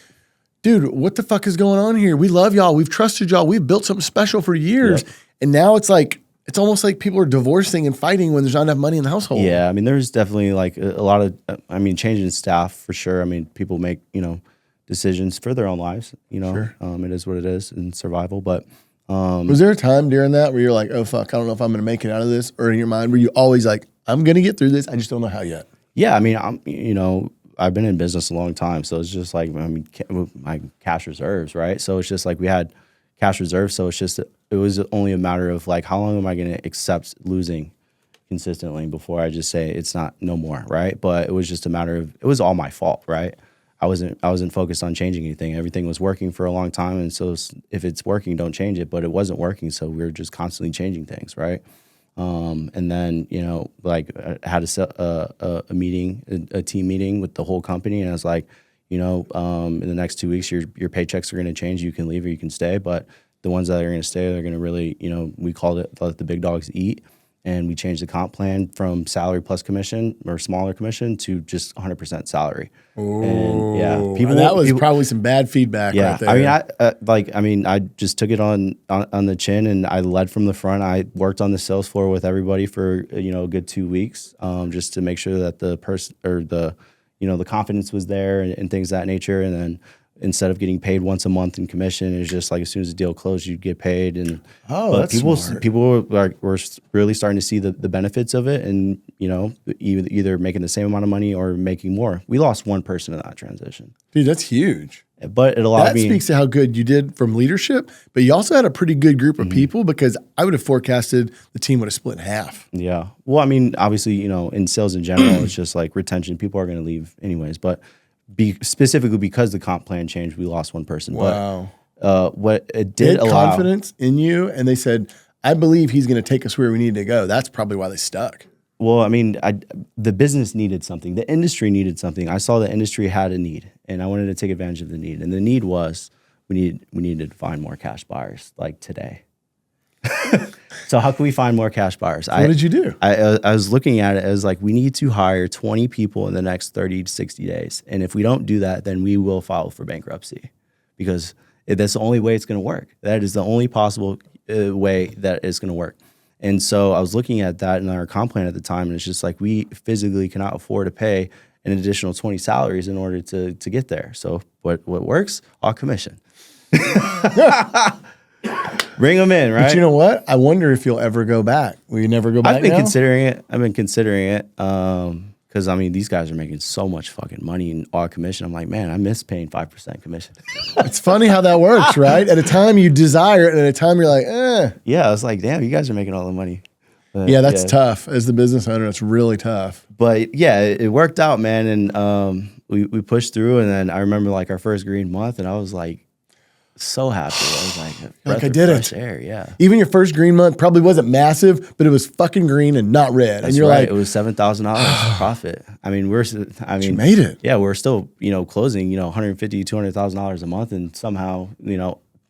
B: dude, what the fuck is going on here? We love y'all. We've trusted y'all. We've built something special for years.
A: Yep.
B: And now it's like, it's almost like people are divorcing and fighting when there's not enough money in the household.
A: Yeah, I mean, there's definitely like a lot of, I mean, changing staff for sure. I mean, people make, decisions for their own lives,
B: Sure.
A: It is what it is in survival. But
B: Was there a time during that where you're like, oh, fuck, I don't know if I'm going to make it out of this? Or in your mind, were you always like, I'm going to get through this. I just don't know how yet.
A: yeah, I mean, I've been in business a long time. So it's just like, my cash reserves, right? So it's just like we had cash reserves. So it was only a matter of like, how long am I going to accept losing consistently before I just say it's not no more, right? But it was just a matter of, it was all my fault, right? I wasn't focused on changing anything. Everything was working for a long time, and so if it's working, don't change it. But it wasn't working, so we were just constantly changing things, right? And then like I had a meeting, a team meeting with the whole company, and I was like, in the next 2 weeks, your paychecks are going to change. You can leave or you can stay, but the ones that are going to stay, they're going to really, we called it let the big dogs eat. And we changed the comp plan from salary plus commission or smaller commission to just 100% salary.
B: Ooh.
A: And yeah,
B: that was probably some bad feedback right there.
A: I mean, I just took it on the chin and I led from the front. I worked on the sales floor with everybody for, a good 2 weeks, just to make sure that the person or the confidence was there and things of that nature. And then instead of getting paid once a month in commission, it's just like as soon as the deal closed, you'd get paid. And
B: that's smart.
A: people were really starting to see the benefits of it, and either making the same amount of money or making more. We lost one person in that transition,
B: Dude, that's huge.
A: but it allowed
B: That
A: me.
B: speaks to how good you did from leadership, but you also had a pretty good group of people, because I would have forecasted the team would have split in half.
A: Yeah, well, I mean, obviously, in sales in general, it's just like retention. People are going to leave anyways, but. Specifically because the comp plan changed, we lost one person.
B: Wow.
A: But what it
B: They
A: did
B: had
A: allow
B: confidence in you, and they said, I believe he's going to take us where we need to go. That's probably why they stuck.
A: Well, I mean, the business needed something. The industry needed something. I saw the industry had a need, and I wanted to take advantage of the need. And the need was we needed to find more cash buyers like today. So how can we find more cash buyers?
B: What did you do?
A: I was looking at it as like, we need to hire 20 people in the next 30 to 60 days. And if we don't do that, then we will file for bankruptcy, because that's the only way it's going to work. That is the only possible way that it's going to work. And so I was looking at that in our comp plan at the time, and it's just like, we physically cannot afford to pay an additional 20 salaries in order to get there. So what works? All commission. Bring them in, right?
B: But you know what? I wonder if you'll ever go back. Will you never go back?
A: I've been
B: now?
A: considering it. Because I mean, these guys are making so much fucking money in all commission. I'm like, man, I miss paying 5% commission.
B: It's funny how that works, right? At a time you desire it, and at a time you're like, eh.
A: Yeah, I was like, damn, you guys are making all the money. But,
B: Yeah, that's tough. As the business owner, it's really tough.
A: But yeah, it worked out, man. And we pushed through. And then I remember like our first green month, and I was like, so happy. I was like,
B: I did
A: fresh
B: it.
A: air, yeah.
B: Even your first green month probably wasn't massive, but it was fucking green and not red.
A: That's
B: and you're
A: right.
B: like,
A: It was $7,000 profit. I mean,
B: you made it.
A: Yeah, we're still, closing, $150,000, $200,000 a month, and somehow,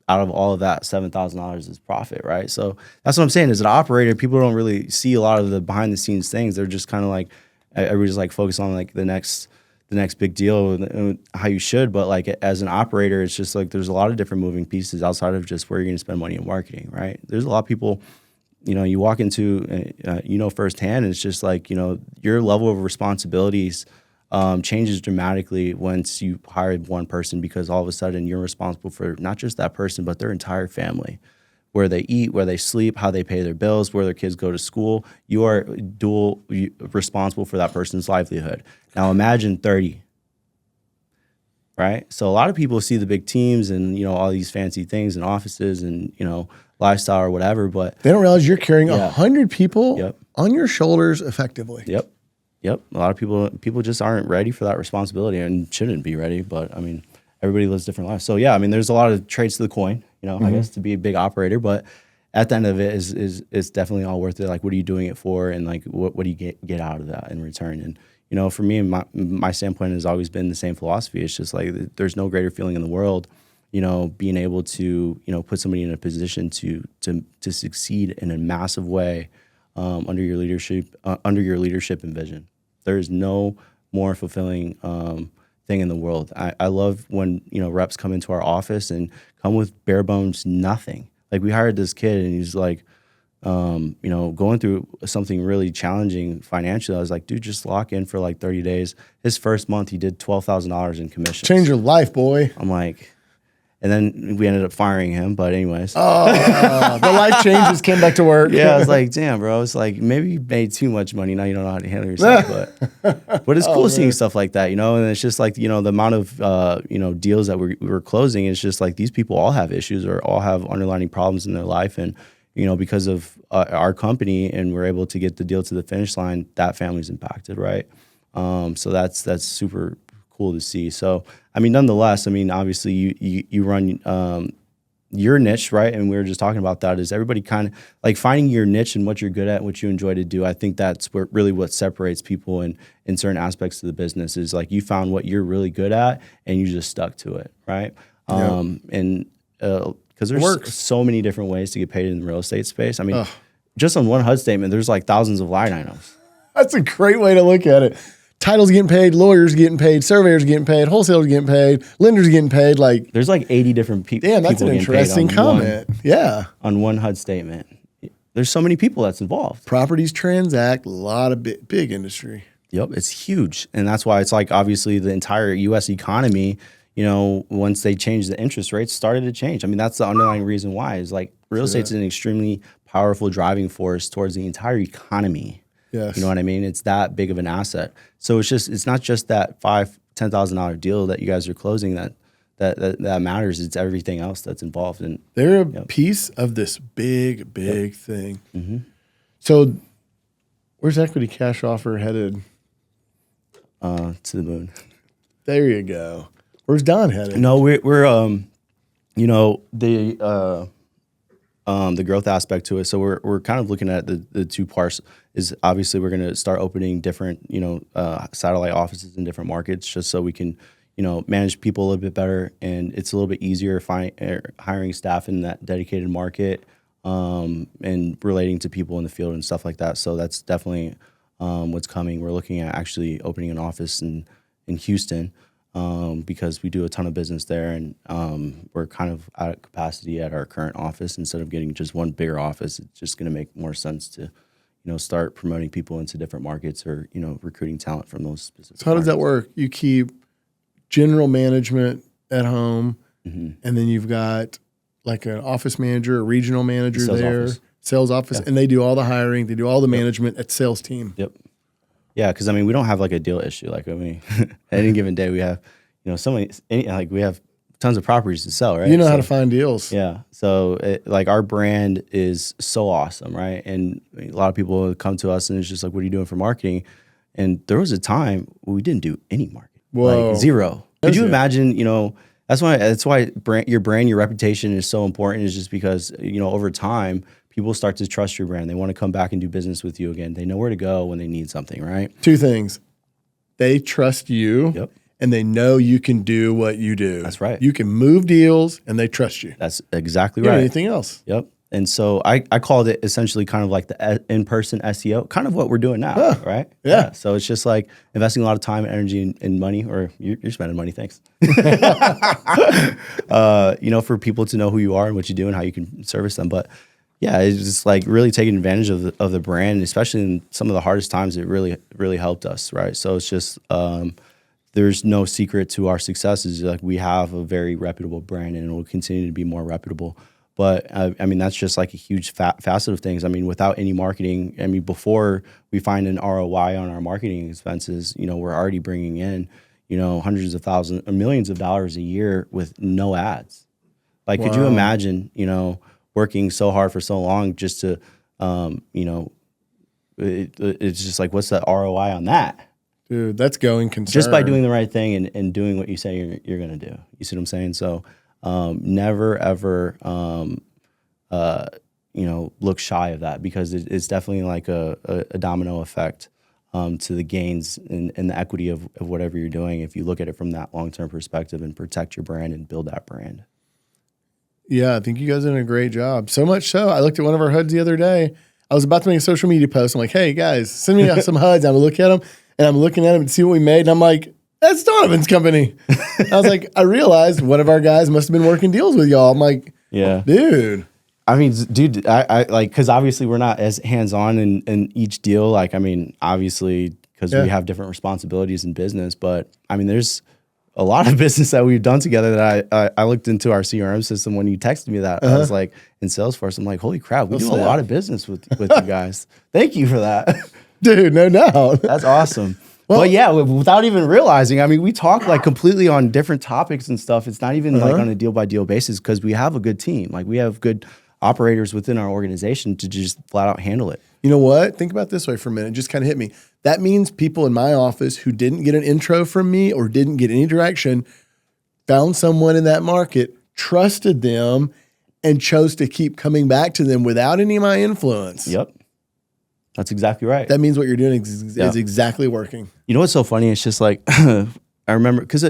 A: out of all of that, $7,000 is profit, right? So that's what I'm saying. As an operator, people don't really see a lot of the behind the scenes things. They're just kind of like, everybody's like focused on like the next big deal and how you should. But like as an operator, it's just like there's a lot of different moving pieces outside of just where you're going to spend money in marketing, right? There's a lot of people, you walk into, firsthand, and it's just like, your level of responsibilities changes dramatically once you hire one person, because all of a sudden you're responsible for not just that person, but their entire family. Where they eat, where they sleep, how they pay their bills, where their kids go to school. You are responsible for that person's livelihood. Now imagine 30, right? So a lot of people see the big teams and, all these fancy things and offices and, lifestyle or whatever, but
B: they don't realize you're carrying 100 people on your shoulders effectively.
A: Yep. A lot of people just aren't ready for that responsibility and shouldn't be ready. But I mean, everybody lives different lives. So yeah, I mean, there's a lot of trades to the coin, I guess, to be a big operator, but at the end of it is definitely all worth it. Like, what are you doing it for? And like, what do you get out of that in return? And, for me, my standpoint has always been the same philosophy. It's just like, there's no greater feeling in the world, being able to, put somebody in a position to succeed in a massive way, under your leadership and vision. There is no more fulfilling thing in the world. I love when reps come into our office and come with bare bones nothing. Like we hired this kid and he's like, going through something really challenging financially. I was like, dude, just lock in for like 30 days. His first month, he did $12,000 in commissions.
B: Change your life, boy.
A: I'm like, and then we ended up firing him. But anyways,
B: the life changes. Came back to work.
A: yeah, I was like, damn, bro. I was like, maybe you made too much money. Now you don't know how to handle yourself. But it's cool seeing stuff like that, And it's just like, the amount of, deals that we were closing. It's just like these people all have issues or all have underlying problems in their life. And, because of our company and we're able to get the deal to the finish line, that family's impacted, right? So that's super cool to see. So, nonetheless, obviously you run your niche, right? And we were just talking about that. Is everybody kind of like finding your niche and what you're good at, what you enjoy to do? I think that's really what separates people in certain aspects of the business is like you found what you're really good at and you just stuck to it, right? Because there's so many different ways to get paid in the real estate space. Just on one HUD statement, there's like thousands of line items.
B: That's a great way to look at it. Titles getting paid, lawyers getting paid, surveyors getting paid, wholesalers getting paid, lenders getting paid. Like
A: there's like 80 different people.
B: Damn, that's an interesting comment.
A: On one HUD statement. There's so many people that's involved.
B: Properties transact, a lot of big industry.
A: Yep, it's huge. And that's why it's like obviously the entire U.S. economy, once they changed the interest rates, started to change. that's the underlying reason why is like real estate's an extremely powerful driving force towards the entire economy.
B: Yes.
A: You know what I mean? It's that big of an asset. So it's not just that $5,000-$10,000 deal that you guys are closing that matters. It's everything else that's involved. And
B: they're a piece of this big thing.
A: Mm-hmm.
B: So where's equity cash offer headed?
A: To the moon.
B: There you go. Where's Don headed?
A: No, we're the growth aspect to it. So we're kind of looking at the two parts. Is obviously we're going to start opening different satellite offices in different markets just so we can manage people a little bit better, and it's a little bit easier hiring staff in that dedicated market and relating to people in the field and stuff like that. So that's definitely what's coming. We're looking at actually opening an office in Houston. Because we do a ton of business there, and we're kind of at capacity at our current office. Instead of getting just one bigger office, it's just going to make more sense to, start promoting people into different markets or, recruiting talent from those specific
B: So how does that work? You keep general management at home,
A: mm-hmm.
B: and then you've got like an office manager, a regional manager sales office,
A: yeah.
B: and they do all the hiring, they do all the management at sales team.
A: Yep. Yeah, because we don't have like a deal issue. Like at any given day, we have we have tons of properties to sell, right?
B: You know how to find deals.
A: Yeah, so our brand is so awesome, right? And a lot of people would come to us and it's just like, "What are you doing for marketing?" And there was a time when we didn't do any marketing,
B: Whoa.
A: like zero. Could you imagine? That's why your brand, your reputation is so important. Is just because over time, people start to trust your brand. They want to come back and do business with you again. They know where to go when they need something, right?
B: Two things. They trust you,
A: yep.
B: and they know you can do what you do.
A: That's right.
B: You can move deals, and they trust you.
A: That's exactly right.
B: Anything else?
A: Yep. And so I called it essentially kind of like the in-person SEO, kind of what we're doing now, right?
B: Yeah.
A: So it's just like investing a lot of time, energy, and money, or you're spending money, thanks. For people to know who you are and what you do and how you can service them. But yeah, it's just like really taking advantage of the brand, especially in some of the hardest times. It really, really helped us, right? So it's just there's no secret to our successes. Like we have a very reputable brand, and it will continue to be more reputable. But that's just like a huge facet of things. Without any marketing, before we find an ROI on our marketing expenses, we're already bringing in, hundreds of thousands or millions of dollars a year with no ads. Like, Could you imagine, working so hard for so long just to, it's just like, what's the ROI on that?
B: Dude, that's going concern.
A: Just by doing the right thing and doing what you say you're going to do. You see what I'm saying? So never, ever, look shy of that, because it's definitely like a domino effect to the gains and the equity of whatever you're doing if you look at it from that long-term perspective and protect your brand and build that brand.
B: Yeah, I think you guys did a great job. So much so, I looked at one of our HUDs the other day. I was about to make a social media post. I'm like, hey guys, send me some HUDs. I'm gonna look at them, and I'm looking at them and see what we made. And I'm like, that's Donovan's company. I was like, I realized one of our guys must have been working deals with y'all. I'm like,
A: Yeah.
B: dude.
A: I mean, dude, I like, because obviously we're not as hands-on in each deal. Like, I mean, obviously, because we have different responsibilities in business. But, I mean, there's a lot of business that we've done together that I looked into our CRM system when you texted me that. I was like, in Salesforce, I'm like, holy crap, we do a lot of business with you guys. Thank you for that.
B: Dude, no doubt.
A: That's awesome. Well, yeah, without even realizing, I mean, we talk like completely on different topics and stuff. It's not even like on a deal by deal basis because we have a good team. Like we have good operators within our organization to just flat out handle it.
B: You know what? Think about it this way for a minute. It just kind of hit me. That means people in my office who didn't get an intro from me or didn't get any direction found someone in that market, trusted them, and chose to keep coming back to them without any of my influence.
A: Yep. That's exactly right.
B: That means what you're doing is exactly working.
A: You know what's so funny? It's just like, I remember, because,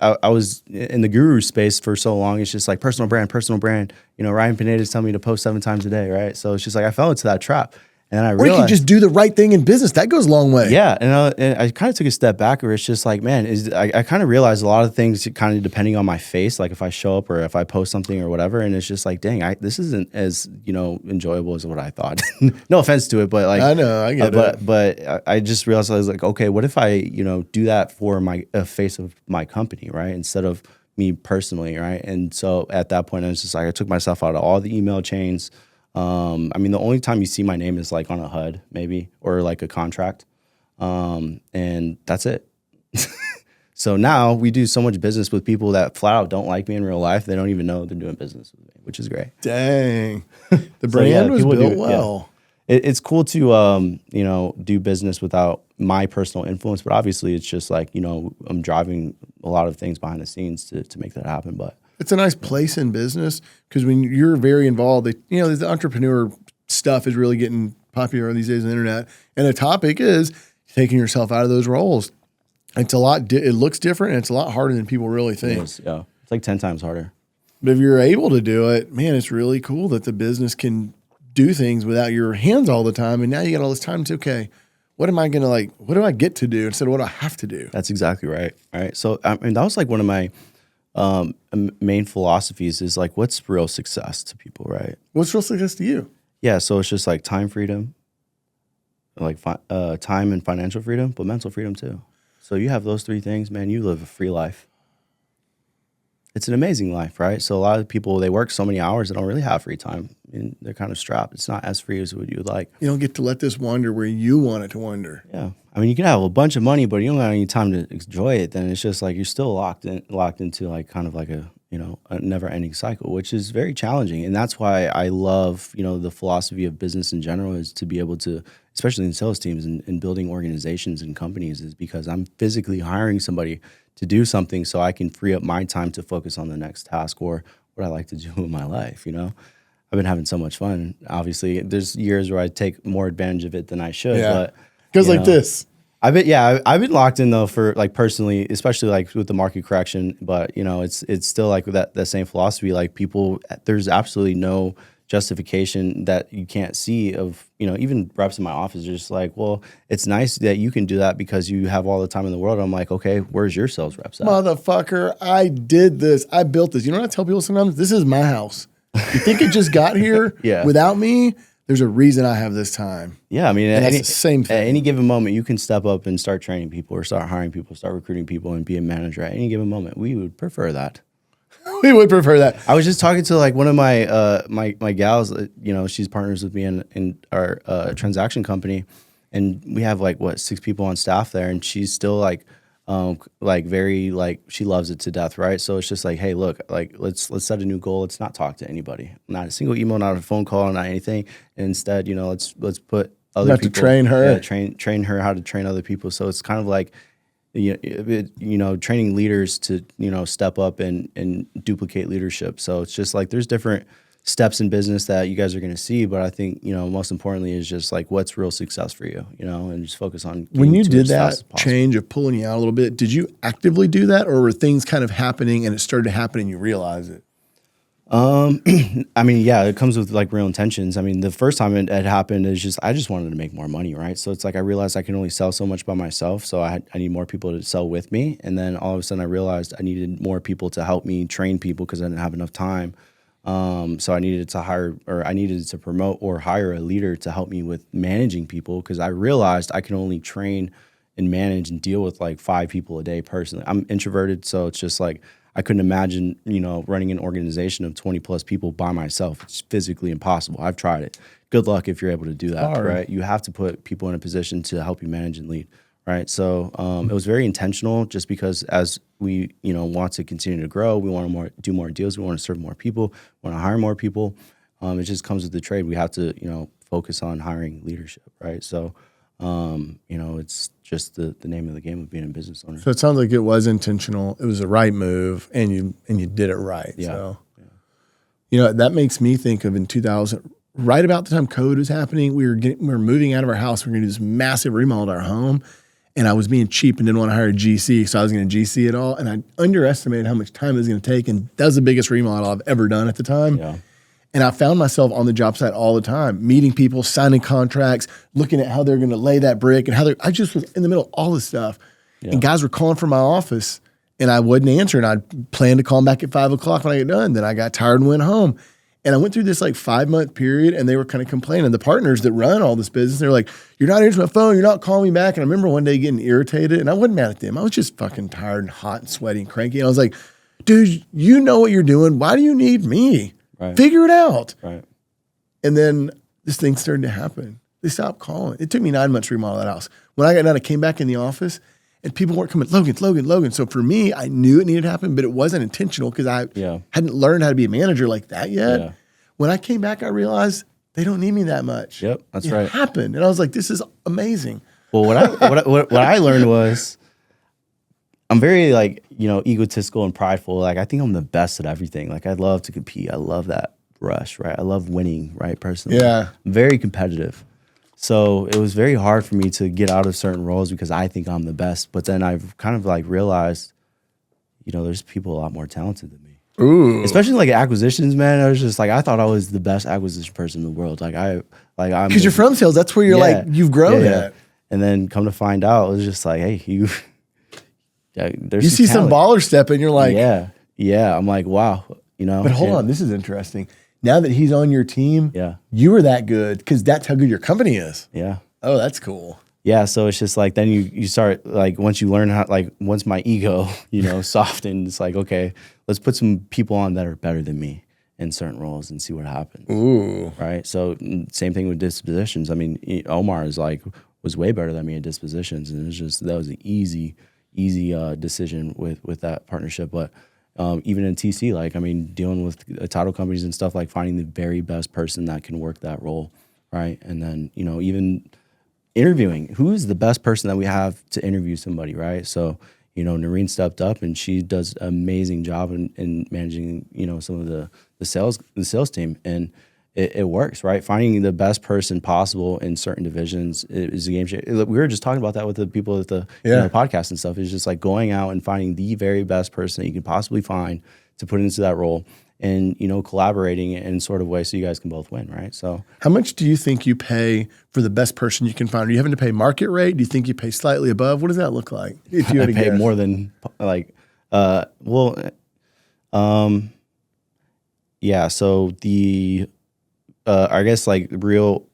A: I was in the guru space for so long. It's just like personal brand. You know, Ryan Pineda's telling me to post 7 times a day, right? So it's just like I fell into that trap. And then I realized,
B: or you can just do the right thing in business. That goes a long way.
A: Yeah, and I kind of took a step back where it's just like, man, I kind of realized a lot of things kind of depending on my face, like if I show up or if I post something or whatever, and it's just like, dang, this isn't as enjoyable as what I thought. No offense to it, but like
B: I know, I get it.
A: But I just realized I was like, okay, what if I do that for my face of my company, right, instead of me personally, right? And so at that point, I was just like, I took myself out of all the email chains. I mean, the only time you see my name is like on a HUD maybe, or like a contract. And that's it. So now we do so much business with people that flat out don't like me in real life. They don't even know they're doing business with me, which is great.
B: Dang. The brand was built well.
A: Yeah. It's cool to, do business without my personal influence, but obviously it's just like, I'm driving a lot of things behind the scenes to make that happen. But
B: it's a nice place in business because when you're very involved, the entrepreneur stuff is really getting popular these days on the internet. And the topic is taking yourself out of those roles. It's a lot, it looks different and it's a lot harder than people really think.
A: It's like 10 times harder.
B: But if you're able to do it, man, it's really cool that the business can do things without your hands all the time. And now you got all this time to, okay, what am I going to what do I get to do instead of what do I have to do?
A: That's exactly right. All right. So, I mean, that was like one of my main philosophies is like, what's real success to people, right?
B: What's real success to you?
A: Yeah, so it's just like time freedom, like time and financial freedom, but mental freedom too. So you have those 3 things, man, you live a free life. It's an amazing life, right? So a lot of people, they work so many hours, they don't really have free time. And they're kind of strapped. It's not as free as what you would like.
B: You don't get to let this wander where you want it to wander.
A: Yeah. I mean, you can have a bunch of money, but you don't have any time to enjoy it. Then it's just like you're still locked into like kind of like a never-ending cycle, which is very challenging. And that's why I love, the philosophy of business in general is to be able to, especially in sales teams and building organizations and companies, is because I'm physically hiring somebody to do something so I can free up my time to focus on the next task or what I like to do in my life, I've been having so much fun. Obviously, there's years where I take more advantage of it than I should.
B: Yeah.
A: But
B: goes like this.
A: I've been locked in though for like personally, especially like with the market correction. But it's still like that same philosophy. Like people, there's absolutely no justification that you can't see of even reps in my office are just like, well, it's nice that you can do that because you have all the time in the world. I'm like, okay, where's your sales reps at?
B: Motherfucker, I did this. I built this. You know what I tell people sometimes? This is my house. You think it just got here without me? There's a reason I have this time.
A: Yeah, I mean,
B: that's the same thing.
A: At any given moment, you can step up and start training people or start hiring people, start recruiting people and be a manager at any given moment. We would prefer that.
B: We would prefer that.
A: I was just talking to like one of my my gals, she's partners with me in our transaction company, and we have like 6 people on staff there, and she's still like very she loves it to death, right? So it's just like, hey, look, like let's set a new goal. Let's not talk to anybody, not a single email, not a phone call, not anything. And instead, let's put other people
B: to train her,
A: train her how to train other people. So it's kind of like training leaders to step up and duplicate leadership. So it's just like there's different steps in business that you guys are going to see, but I think most importantly is just like what's real success for you, and just focus on
B: when you did that change of pulling you out a little bit. Did you actively do that, or were things kind of happening and it started to happen and you realize it?
A: I mean, yeah, it comes with like real intentions. I mean, the first time it happened is just I just wanted to make more money, right? So it's like I realized I can only sell so much by myself, so I need more people to sell with me. And then all of a sudden, I realized I needed more people to help me train people because I didn't have enough time. So I needed to promote or hire a leader to help me with managing people because I realized I can only train and manage and deal with like 5 people a day personally. I'm introverted, so it's just like I couldn't imagine, running an organization of 20 plus people by myself. It's physically impossible. I've tried it. Good luck if you're able to do that,
B: hard.
A: right? You have to put people in a position to help you manage and lead, right? So it was very intentional just because as we, want to continue to grow, we want to do more deals, we want to serve more people, want to hire more people. It just comes with the trade. We have to, focus on hiring leadership, right? So, it's just the name of the game of being a business owner.
B: So it sounds like it was intentional. It was the right move, and you did it right.
A: Yeah.
B: So, that makes me think of in 2000, right about the time COVID was happening. We were moving out of our house. We were going to do this massive remodel to our home, and I was being cheap and didn't want to hire a GC, so I was going to GC it all, and I underestimated how much time it was going to take. And that was the biggest remodel I've ever done at the time.
A: Yeah.
B: And I found myself on the job site all the time, meeting people, signing contracts, looking at how they're going to lay that brick and I just was in the middle of all this stuff. Yeah. And guys were calling from my office and I wouldn't answer. And I'd plan to call them back at 5 o'clock when I get done. Then I got tired and went home. And I went through this like 5-month period and they were kind of complaining. The partners that run all this business, they're like, you're not answering my phone. You're not calling me back. And I remember one day getting irritated and I wasn't mad at them. I was just fucking tired and hot and sweaty and cranky. And I was like, dude, you know what you're doing. Why do you need me?
A: Right.
B: Figure it out.
A: Right.
B: And then this thing started to happen. They stopped calling. It took me 9 months to remodel that house. When I got done, I came back in the office and people weren't coming, Logan. So for me, I knew it needed to happen, but it wasn't intentional because I hadn't learned how to be a manager like that yet. Yeah. When I came back, I realized they don't need me that much.
A: Yep, that's right.
B: It happened. And I was like, this is amazing.
A: Well, what I learned was I'm very egotistical and prideful. Like I think I'm the best at everything. Like I love to compete. I love that rush, right? I love winning, right? Personally. Yeah. I'm very competitive. So it was very hard for me to get out of certain roles because I think I'm the best. But then I've kind of realized, there's people a lot more talented than me.
B: Ooh.
A: Especially like acquisitions, man. I was just like, I thought I was the best acquisition person in the world. I'm
B: because you're from sales. That's where you're you've grown at.
A: And then come to find out, it was just like, hey, there's
B: you see some baller step and you're like,
A: yeah. I'm like, wow,
B: But hold on, this is interesting. Now that he's on your team, you were that good because that's how good your company is.
A: Yeah.
B: Oh, that's cool.
A: Yeah. So it's just like then you start once you learn how once my ego softened, it's like okay, let's put some people on that are better than me in certain roles and see what happens.
B: Ooh.
A: Right. So same thing with dispositions. I mean, Omar was way better than me at dispositions, and that was an easy decision with that partnership. But even in TC, dealing with title companies and stuff, finding the very best person that can work that role, right? And then, even interviewing, who is the best person that we have to interview somebody, right? So, Noreen stepped up and she does an amazing job in managing, some of the sales team. And it works, right? Finding the best person possible in certain divisions is a game changer. We were just talking about that with the people at the podcast and stuff. It's just going out and finding the very best person that you can possibly find to put into that role and, collaborating in sort of way so you guys can both win, right? So
B: how much do you think you pay for the best person you can find? Are you having to pay market rate? Do you think you pay slightly above? What does that look like? If you had to
A: pay
B: guess?
A: more than so the I guess real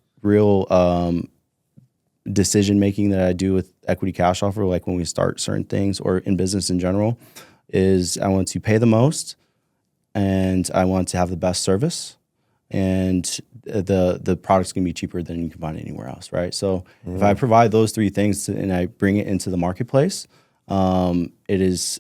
A: decision making that I do with equity cash offer, when we start certain things or in business in general, is I want to pay the most and I want to have the best service and the product's gonna be cheaper than you can find anywhere else, right? So if I provide those 3 things and I bring it into the marketplace, it's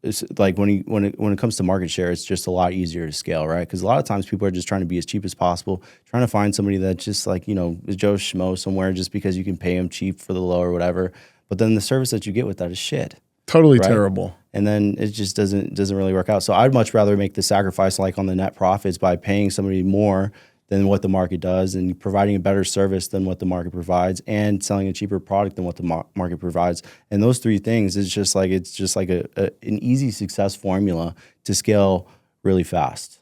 A: when it comes to market share, it's just a lot easier to scale, right? Because a lot of times people are just trying to be as cheap as possible, trying to find somebody that's just is Joe Schmo somewhere just because you can pay them cheap for the low or whatever. But then the service that you get with that is shit.
B: Totally
A: right?
B: terrible.
A: And then it just doesn't really work out. So I'd much rather make the sacrifice on the net profits by paying somebody more than what the market does and providing a better service than what the market provides and selling a cheaper product than what the market provides. And those 3 things is just an easy success formula to scale really fast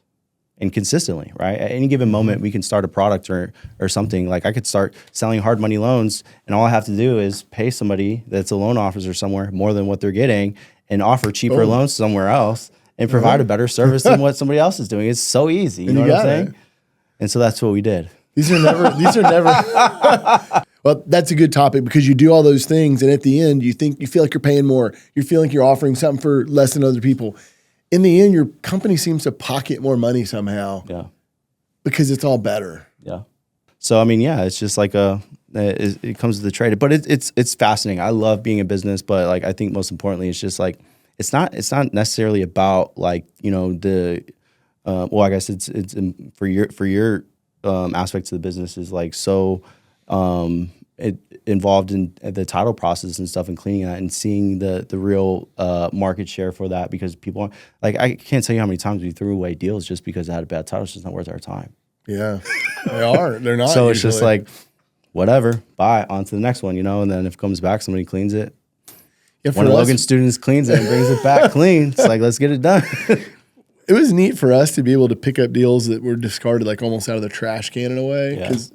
A: and consistently, right? At any given moment, we can start a product or something. Like I could start selling hard money loans, and all I have to do is pay somebody that's a loan officer somewhere more than what they're getting, and offer cheaper loans somewhere else, and provide a better service than what somebody else is doing. It's so easy. You know what I'm saying? And so that's what we did.
B: These are never. Well, that's a good topic because you do all those things, and at the end, you feel like you're paying more. You feel like you're offering something for less than other people. In the end, your company seems to pocket more money somehow.
A: Yeah.
B: Because it's all better.
A: Yeah. So I mean, yeah, it's just like it comes to the trade, but it's fascinating. I love being in business, but like I think most importantly, it's just like it's not necessarily about like the well, I guess it's for your aspects of the business is like so involved in the title process and stuff and cleaning that and seeing the real market share for that, because people aren't, like I can't tell you how many times we threw away deals just because it had a bad title. It's just not worth our time.
B: Yeah, they are. They're not.
A: So
B: usually.
A: It's just like whatever, bye, on to the next one, and then if it comes back, somebody cleans it.
B: Yeah,
A: one of Logan's students cleans it and brings it back clean. It's like, let's get it done.
B: It was neat for us to be able to pick up deals that were discarded like almost out of the trash can in a way. Because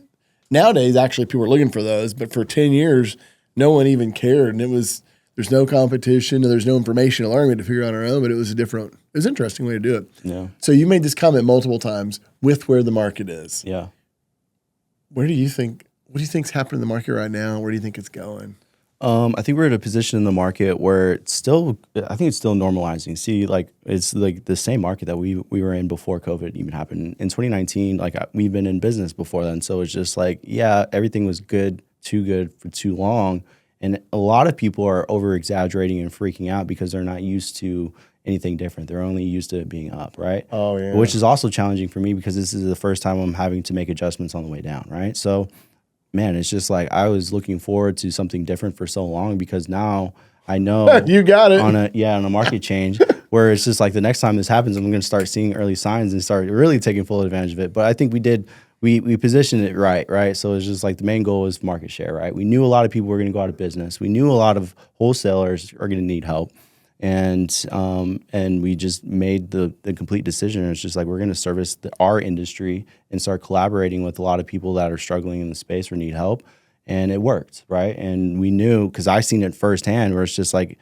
B: nowadays, actually, people are looking for those. But for 10 years, no one even cared. And there's no competition. And there's no information to learn. We had to figure out on our own. But it was an interesting way to do it.
A: Yeah.
B: So you made this comment multiple times with where the market is.
A: Yeah.
B: What do you think's happening in the market right now? Where do you think it's going?
A: I think we're at a position in the market where I think it's still normalizing. See, like it's like the same market that we were in before COVID even happened. In 2019, like we've been in business before then. So it's just like, yeah, everything was too good for too long. And a lot of people are over exaggerating and freaking out because they're not used to anything different. They're only used to it being up, right?
B: Oh, yeah.
A: Which is also challenging for me because this is the first time I'm having to make adjustments on the way down, right? So man, it's just like I was looking forward to something different for so long because now I know
B: you got it
A: on a market change where it's just like the next time this happens, I'm going to start seeing early signs and start really taking full advantage of it. But I think we positioned it right? So it's just like the main goal was market share, right? We knew a lot of people were going to go out of business. We knew a lot of wholesalers are going to need help. And we just made the complete decision. It's just like we're going to service our industry and start collaborating with a lot of people that are struggling in the space or need help. And it worked, right? And we knew, because I seen it firsthand, where it's just like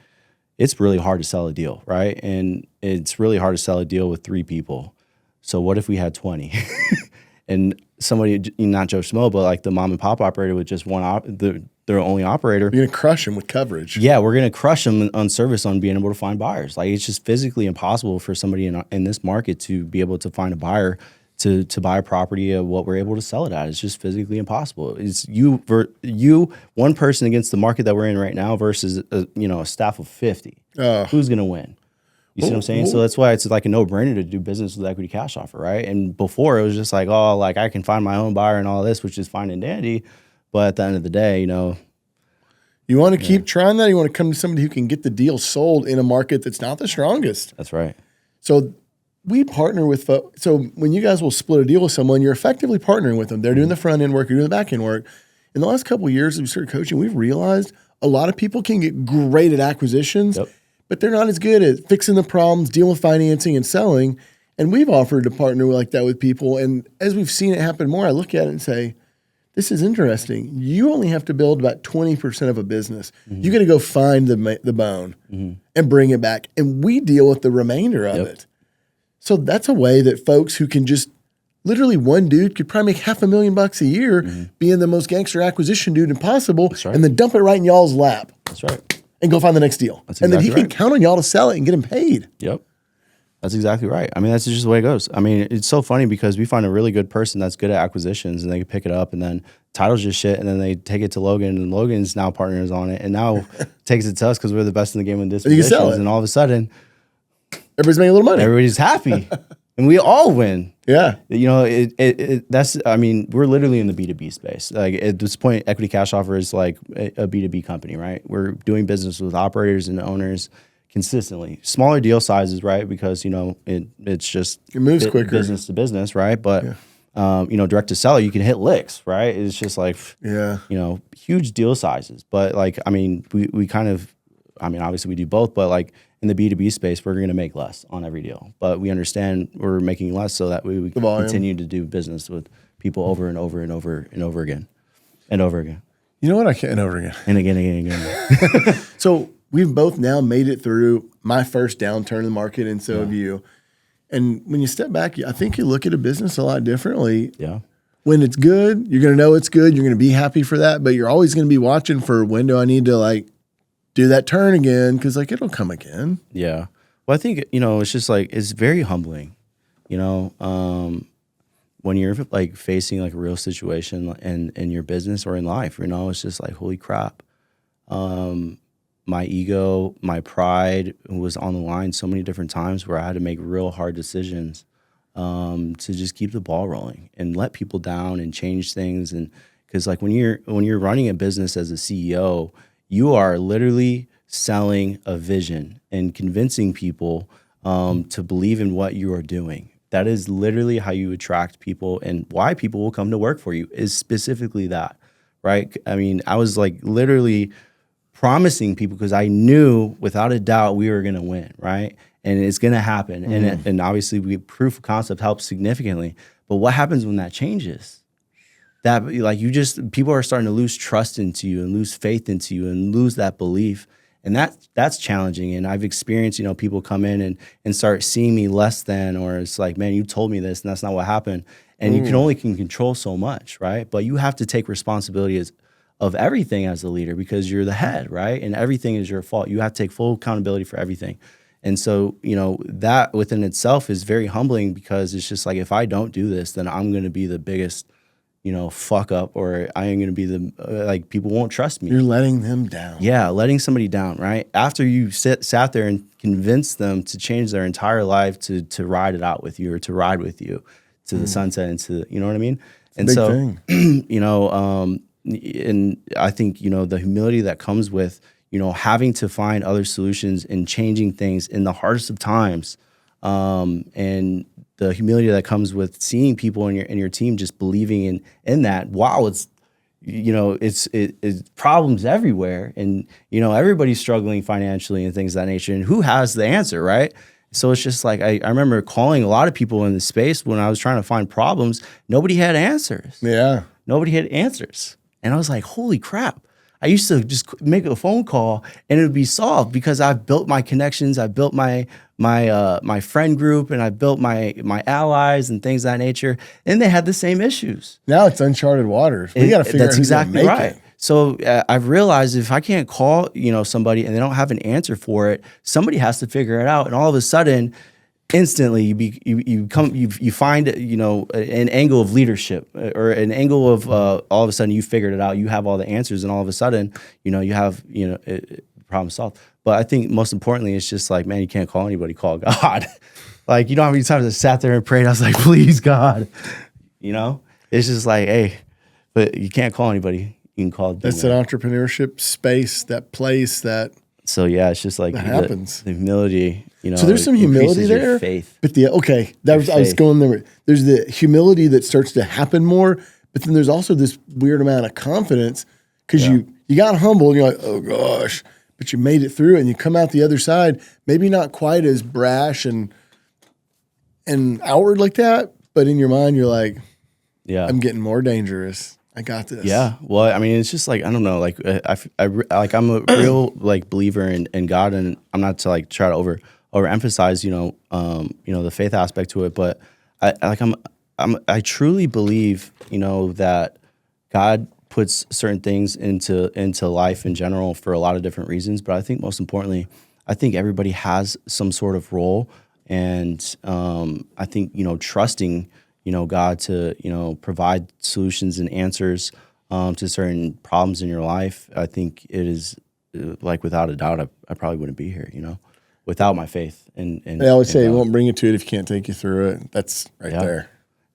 A: it's really hard to sell a deal, right? And it's really hard to sell a deal with 3 people. So what if we had 20? And somebody, not Joe Schmo, but like the mom and pop operator with just their only operator.
B: You're going to crush them with coverage.
A: Yeah, we're going to crush them on service on being able to find buyers. Like it's just physically impossible for somebody in this market to be able to find a buyer to buy a property of what we're able to sell it at. It's just physically impossible. It's you, one person against the market that we're in right now versus a staff of 50. Who's going to win? You see what I'm saying? So that's why it's like a no-brainer to do business with equity cash offer, right? And before it was just like, oh, like I can find my own buyer and all this, which is fine and dandy. But at the end of the day,
B: you want to keep trying that. You want to come to somebody who can get the deal sold in a market that's not the strongest.
A: That's right.
B: So we partner with folks. So when you guys will split a deal with someone, you're effectively partnering with them. They're doing the front end work, you're doing the back end work. In the last couple of years as we started coaching, we've realized a lot of people can get great at acquisitions, but they're not as good at fixing the problems, dealing with financing and selling. And we've offered to partner like that with people. And as we've seen it happen more, I look at it and say, this is interesting. You only have to build about 20% of a business. You got to go find the bone and bring it back. And we deal with the remainder of it. So that's a way that folks who can just literally one dude could probably make $500,000 a year being the most gangster acquisition dude impossible and then dump it right in y'all's lap.
A: That's right.
B: And go find the next deal.
A: That's
B: and
A: exactly
B: then he can count on y'all to sell it and get him paid.
A: Yep. That's exactly right. I mean, that's just the way it goes. I mean, it's so funny because we find a really good person that's good at acquisitions and they can pick it up and then title's just shit and then they take it to Logan and Logan's now partners on it and now takes it to us because we're the best in the game in dispositions. And all of a sudden,
B: everybody's making a little money.
A: Everybody's happy. And we all win.
B: Yeah.
A: That's, I mean, we're literally in the B2B space. Like at this point, Equity Cash Offer is like a B2B company, right? We're doing business with operators and owners consistently. Smaller deal sizes, right? Because, it's just
B: it moves quicker.
A: Business to business, right? But, direct to seller, you can hit licks, right? It's just like, huge deal sizes. But like, I mean, we kind of, I mean, obviously we do both, but like in the B2B space, we're going to make less on every deal. But we understand we're making less so that we continue to do business with people over and over and over and over again and over again.
B: You know what? I can't over again.
A: And again, and again.
B: So we've both now made it through my first downturn in the market, and so have you. And when you step back, I think you look at a business a lot differently.
A: Yeah.
B: When it's good, you're going to know it's good. You're going to be happy for that, but you're always going to be watching for when do I need to like do that turn again, because like it'll come again.
A: Yeah. Well, I think, it's just like, it's very humbling, when you're like facing like a real situation in your business or in life, it's just like, holy crap. My ego, my pride was on the line so many different times where I had to make real hard decisions to just keep the ball rolling and let people down and change things. And because like when you're running a business as a CEO, you are literally selling a vision and convincing people to believe in what you are doing. That is literally how you attract people, and why people will come to work for you is specifically that, right? I mean, I was like literally promising people because I knew without a doubt we were going to win, right? And it's going to happen. And obviously proof of concept helps significantly. But what happens when that changes? That like people are starting to lose trust into you and lose faith into you and lose that belief. And that's challenging. And I've experienced, people come in and start seeing me less than, or it's like, man, you told me this and that's not what happened. And you can control so much, right? But you have to take responsibility of everything as a leader because you're the head, right? And everything is your fault. You have to take full accountability for everything. And so, that within itself is very humbling because it's just like, if I don't do this, then I'm going to be the biggest fuck up, or I am going to be people won't trust me.
B: You're letting them down.
A: Yeah, letting somebody down, right? After you sat there and convinced them to change their entire life to ride it out with you or to ride with you to the sunset and to, you know what I mean? And
B: big
A: so,
B: thing.
A: And I think, the humility that comes with, having to find other solutions and changing things in the hardest of times, and the humility that comes with seeing people in your team just believing in that. Wow, it's problems everywhere, and everybody's struggling financially and things of that nature. And who has the answer, right? So it's just like I remember calling a lot of people in the space when I was trying to find problems. Nobody had answers.
B: Yeah,
A: nobody had answers, and I was like, holy crap. I used to just make a phone call and it would be solved because I've built my connections, I've built my friend group, and I've built my allies and things of that nature, and they had the same issues.
B: Now it's uncharted waters. We got to figure out who's going to make it.
A: So I've realized if I can't call somebody and they don't have an answer for it, somebody has to figure it out, and all of a sudden, instantly you find an angle of leadership or an angle of all of a sudden you figured it out, you have all the answers, and all of a sudden you have problem solved. But I think most importantly it's just like, man, you can't call anybody, call God. Like, how many times I sat there and prayed, I was like, please God, it's just like, hey, but you can't call anybody, you can call
B: that's that entrepreneurship space, that place that.
A: So yeah, it's just like
B: that happens.
A: The humility,
B: So there's some humility there.
A: Your faith.
B: But I was going there. There's the humility that starts to happen more, but then there's also this weird amount of confidence because you got humble and you're like, oh gosh, but you made it through and you come out the other side, maybe not quite as brash and outward like that, but in your mind you're like, yeah, I'm getting more dangerous. I got this.
A: Yeah. Well, I mean, it's just like, I don't know, like I'm a real like believer in God, and I'm not to like try to overemphasize, the faith aspect to it, but I truly believe, that God puts certain things into life in general for a lot of different reasons. But I think most importantly, I think everybody has some sort of role, and I think, trusting God to, provide solutions and answers to certain problems in your life. I think it is like, without a doubt, I probably wouldn't be here, without my faith. And
B: I always say, it won't bring you to it if you can't take you through it. That's there.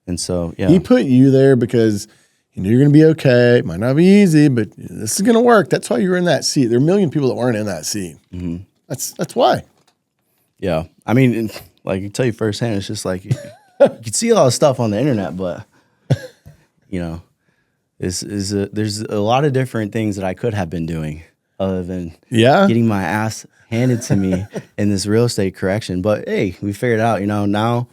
A: And so,
B: He put you there because he knew you're going to be okay. It might not be easy, but this is going to work. That's why you're in that seat. There are a million people that weren't in that seat. Mm-hmm. That's why.
A: Yeah. I mean, like, I can tell you firsthand, it's just like, you can see all the stuff on the internet, but there's a lot of different things that I could have been doing. other than
B: Yeah.
A: getting my ass handed to me in this real estate correction. But hey, we figured it out, now,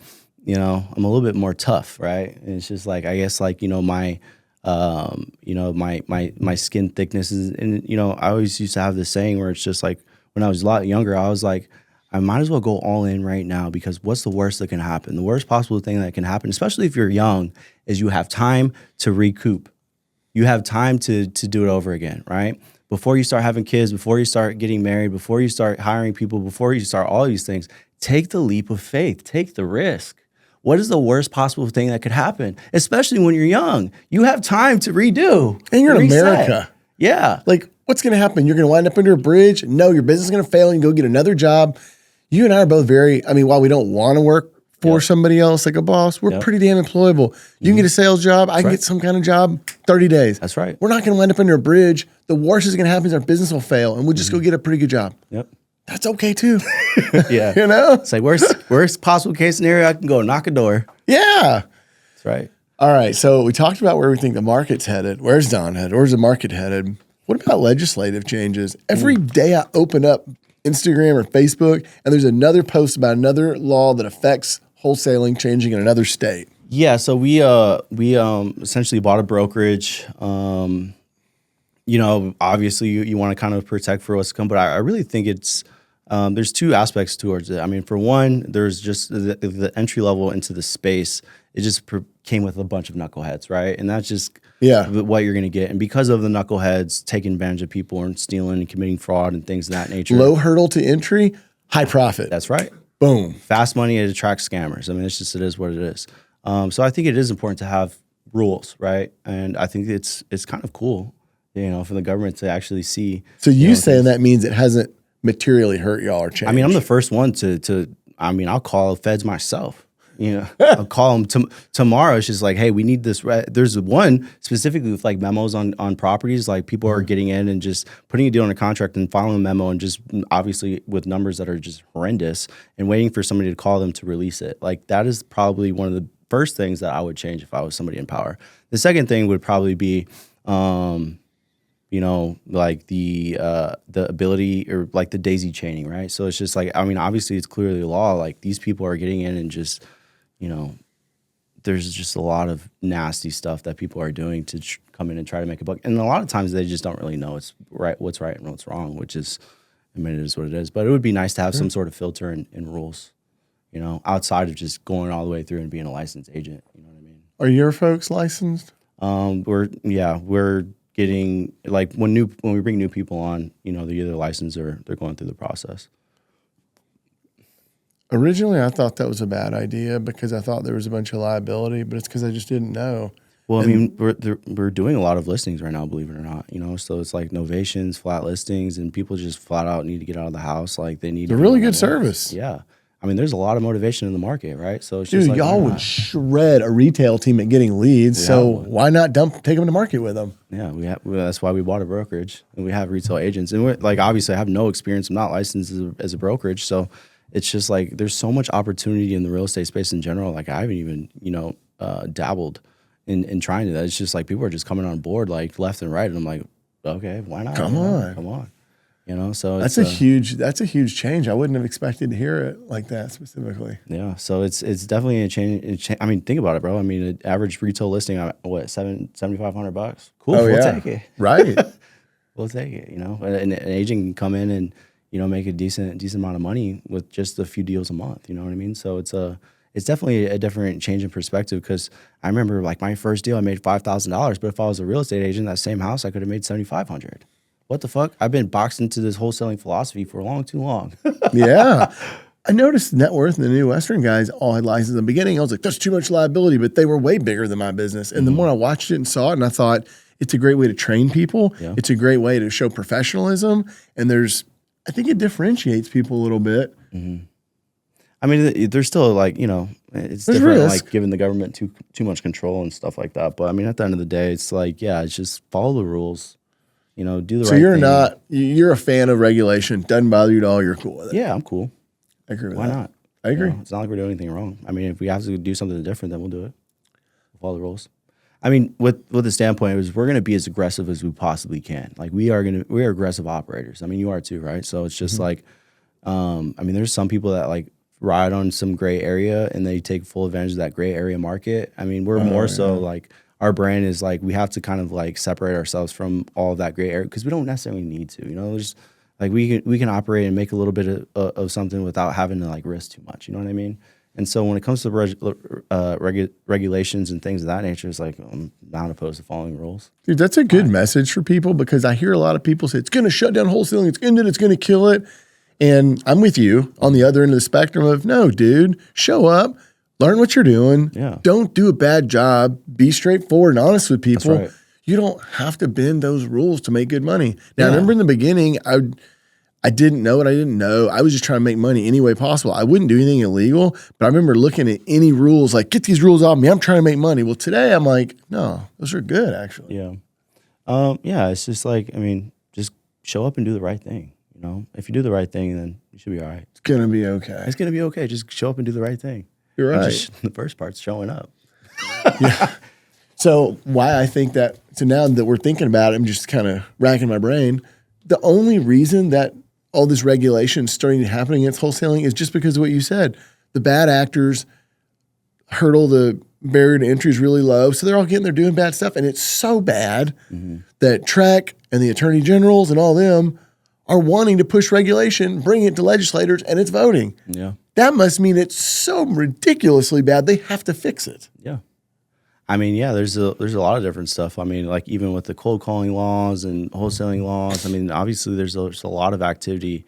A: I'm a little bit more tough, right? And it's just like, I guess like, my, my skin thickness is, and, I always used to have this saying where it's just like, when I was a lot younger, I was like, I might as well go all in right now, because what's the worst that can happen? The worst possible thing that can happen, especially if you're young, is you have time to recoup. You have time to do it over again, right? Before you start having kids, before you start getting married, before you start hiring people, before you start all these things, take the leap of faith, take the risk. What is the worst possible thing that could happen? Especially when you're young. You have time to redo.
B: And you're in
A: reset.
B: America.
A: Yeah.
B: Like, what's going to happen? You're going to wind up under a bridge? No, your business is going to fail and you go get another job. You and I are both while we don't want to work for somebody else like a boss, we're pretty damn employable. You can get a sales job. I can get some kind of job 30 days.
A: That's right.
B: We're not going to wind up under a bridge. The worst is going to happen is our business will fail and we'll just go get a pretty good job.
A: Yep.
B: That's okay too.
A: Yeah.
B: It's
A: like worst possible case scenario, I can go knock a door.
B: Yeah.
A: That's right.
B: All right. So we talked about where we think the market's headed. Where's Don headed? Where's the market headed? What about legislative changes? Every day I open up Instagram or Facebook and there's another post about another law that affects wholesaling changing in another state.
A: Yeah. So we essentially bought a brokerage. Obviously you want to kind of protect for what's to come, but I really think it's, there's two aspects towards it. I mean, for one, there's just the entry level into the space. It just came with a bunch of knuckleheads, right? And that's just what you're going to get. And because of the knuckleheads taking advantage of people and stealing and committing fraud and things of that nature.
B: Low hurdle to entry, high profit.
A: That's right.
B: Boom.
A: Fast money, it attracts scammers. I mean, it is what it is. So I think it is important to have rules, right? And I think it's kind of cool, for the government to actually see.
B: So you saying that means it hasn't materially hurt y'all or changed?
A: I mean, I'm the first one I'll call feds myself. I'll call them tomorrow. It's just like, hey, we need this. There's one specifically with like memos on properties. Like people are getting in and just putting a deal on a contract and filing a memo and just obviously with numbers that are just horrendous and waiting for somebody to call them to release it. Like that is probably one of the first things that I would change if I was somebody in power. The second thing would probably be, like the ability or like the daisy chaining, right? So it's just like, I mean, obviously it's clearly law. Like these people are getting in and just, there's just a lot of nasty stuff that people are doing to come in and try to make a buck. And a lot of times they just don't really know what's right and what's wrong, which is, I mean, it is what it is. But it would be nice to have some sort of filter and rules, outside of just going all the way through and being a licensed agent. You know what I mean?
B: Are your folks licensed?
A: We're getting like when we bring new people on, they're either licensed or they're going through the process.
B: Originally, I thought that was a bad idea because I thought there was a bunch of liability, but it's because I just didn't know.
A: Well, I mean, we're doing a lot of listings right now, believe it or not. So it's like novations, flat listings, and people just flat out need to get out of the house. Like they need.
B: It's a really good service.
A: Yeah, I mean, there's a lot of motivation in the market, right? So it's
B: dude,
A: just like,
B: y'all would shred a retail team at getting leads. So why not take them to market with them?
A: Yeah, that's why we bought a brokerage and we have retail agents. And we're like, obviously, I have no experience. I'm not licensed as a brokerage, so it's just like there's so much opportunity in the real estate space in general. Like I haven't even dabbled in trying to that. It's just like people are just coming on board like left and right, and I'm like, okay, why not?
B: Come on.
A: So
B: that's a huge change. I wouldn't have expected to hear it like that specifically.
A: Yeah, so it's definitely a change. I mean, think about it, bro. I mean, an average retail listing, $7,500. Cool, we'll take it.
B: Right,
A: we'll take it. An agent can come in and make a decent amount of money with just a few deals a month. You know what I mean? So it's definitely a different change in perspective because I remember like my first deal, I made $5,000, but if I was a real estate agent, that same house, I could have made $7,500. What the fuck? I've been boxed into this wholesaling philosophy for too long.
B: Yeah. I noticed Net Worth and the New Western guys all had licenses in the beginning. I was like, that's too much liability, but they were way bigger than my business. And the more I watched it and saw it, and I thought, it's a great way to train people. Yeah. It's a great way to show professionalism. And I think it differentiates people a little bit.
A: Mm-hmm. I mean, there's still like, it's
B: there's
A: different,
B: risk.
A: like giving the government too much control and stuff like that. But I mean, at the end of the day, it's like, it's just follow the rules. Do the right thing.
B: So you're a fan of regulation. Doesn't bother you at all. You're cool with it.
A: Yeah, I'm cool.
B: I agree with
A: that.
B: Why
A: not?
B: I agree.
A: It's not like we're doing anything wrong. I mean, if we have to do something different, then we'll do it. We'll follow the rules. I mean, with the standpoint is we're gonna be as aggressive as we possibly can. Like we are aggressive operators. I mean, you are too, right? So it's just like, I mean, there's some people that like ride on some gray area and they take full advantage of that gray area market. I mean, we're more so like our brand is like we have to kind of like separate ourselves from all of that gray area because we don't necessarily need to. You know, there's like we can operate and make a little bit of something without having to like risk too much. You know what I mean? And so when it comes to regulations and things of that nature, it's like I'm not opposed to following rules.
B: Dude, that's a good message for people because I hear a lot of people say it's going to shut down wholesaling, it's going to kill it. And I'm with you on the other end of the spectrum of no, dude, show up, learn what you're doing.
A: Yeah.
B: Don't do a bad job. Be straightforward and honest with people.
A: That's right.
B: You don't have to bend those rules to make good money. Now, I remember in the beginning, I didn't know what I didn't know. I was just trying to make money any way possible. I wouldn't do anything illegal, but I remember looking at any rules like, get these rules off me. I'm trying to make money. Well, today I'm like, no, those are good, actually.
A: Yeah. Yeah, it's just like, I mean, just show up and do the right thing. You know, if you do the right thing, then you should be all right.
B: It's going to be okay.
A: It's going to be okay. Just show up and do the right thing.
B: You're right.
A: The first part's showing up.
B: Yeah. So why I think that, so now that we're thinking about it, I'm just kind of racking my brain. The only reason that all this regulation is starting to happen against wholesaling is just because of what you said. The bad actors hurdle the barrier to entry is really low. So they're all getting there doing bad stuff. And it's so bad that Trek and the attorney generals and all them are wanting to push regulation, bring it to legislators, and it's voting.
A: Yeah.
B: That must mean it's so ridiculously bad they have to fix it.
A: Yeah. I mean, yeah, there's a lot of different stuff. I mean, like even with the cold calling laws and wholesaling laws, I mean, obviously there's a lot of activity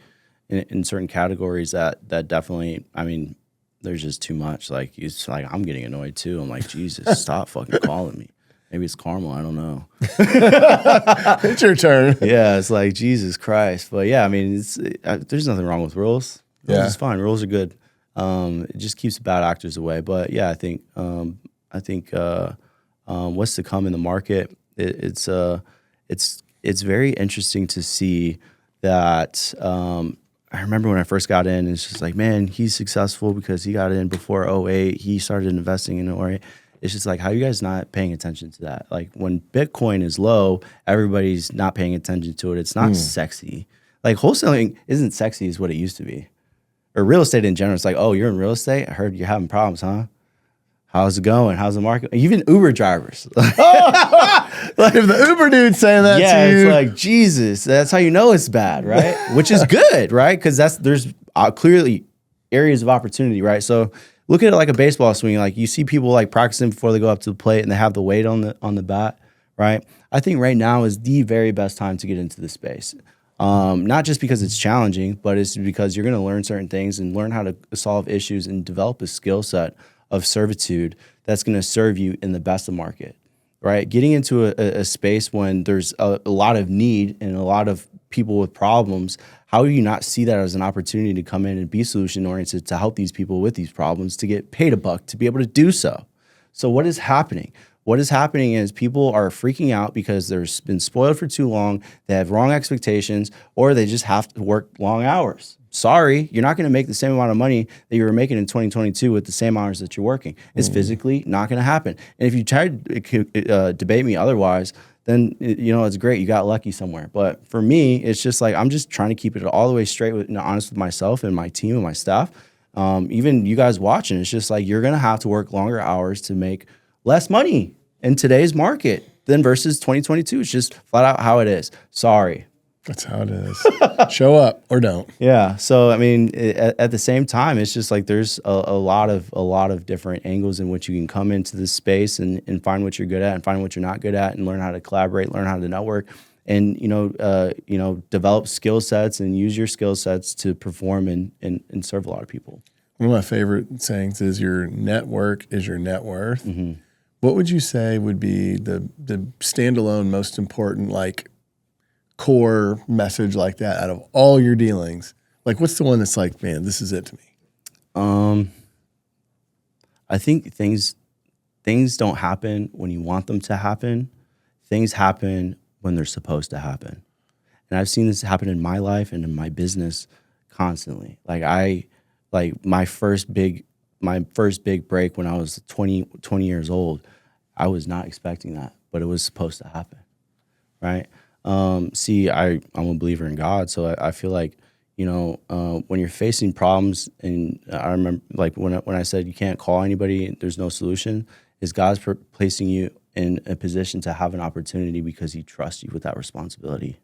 A: in certain categories that definitely, I mean, there's just too much. Like it's like I'm getting annoyed too. I'm like, Jesus, stop fucking calling me. Maybe it's karma. I don't know.
B: It's your turn.
A: Yeah, it's like Jesus Christ. But yeah, I mean, there's nothing wrong with rules. Rules is fine. Rules are good. It just keeps the bad actors away. But yeah, I think what's to come in the market. It's very interesting to see that. I remember when I first got in, it's just like, man, he's successful because he got in before '08. He started investing in '08. It's just like, how are you guys not paying attention to that? Like when Bitcoin is low, everybody's not paying attention to it. It's not sexy. Like wholesaling isn't sexy as what it used to be. Or real estate in general. It's like, oh, you're in real estate? I heard you're having problems, huh? How's it going? How's the market? Even Uber drivers.
B: Like if the Uber dude's saying that to you.
A: It's like, Jesus, that's how you know it's bad, right? Which is good, right? Because there's clearly areas of opportunity, right? So look at it like a baseball swing. Like you see people like practicing before they go up to the plate and they have the weight on the bat, right? I think right now is the very best time to get into the space. Not just because it's challenging, but it's because you're going to learn certain things and learn how to solve issues and develop a skill set of servitude that's going to serve you in the best of market, right? Getting into a space when there's a lot of need and a lot of people with problems, how do you not see that as an opportunity to come in and be solution oriented to help these people with these problems, to get paid a buck, to be able to do so? So what is happening? What is happening is people are freaking out because they've been spoiled for too long, they have wrong expectations, or they just have to work long hours. Sorry, you're not going to make the same amount of money that you were making in 2022 with the same hours that you're working. It's physically not going to happen. And if you try to debate me otherwise, then it's great. You got lucky somewhere. But for me, it's just like I'm just trying to keep it all the way straight and honest with myself and my team and my staff. Even you guys watching, it's just like you're going to have to work longer hours to make less money in today's market than versus 2022. It's just flat out how it is. Sorry.
B: That's how it is. Show up or don't.
A: Yeah. So, I mean, at the same time, it's just like there's a lot of different angles in which you can come into this space and find what you're good at and find what you're not good at and learn how to collaborate, learn how to network and, develop skill sets and use your skill sets to perform and serve a lot of people.
B: One of my favorite sayings is your network is your net worth. Mm-hmm. What would you say would be the standalone most important, like, core message like that out of all your dealings? Like, what's the one that's like, man, this is it to me?
A: I think things don't happen when you want them to happen. Things happen when they're supposed to happen. And I've seen this happen in my life and in my business constantly. My first big break when I was 20 years old, I was not expecting that, but it was supposed to happen, right? See, I'm a believer in God, so I feel like, when you're facing problems, and I remember like when I said you can't call anybody, there's no solution, is God's placing you in a position to have an opportunity because he trusts you with that responsibility.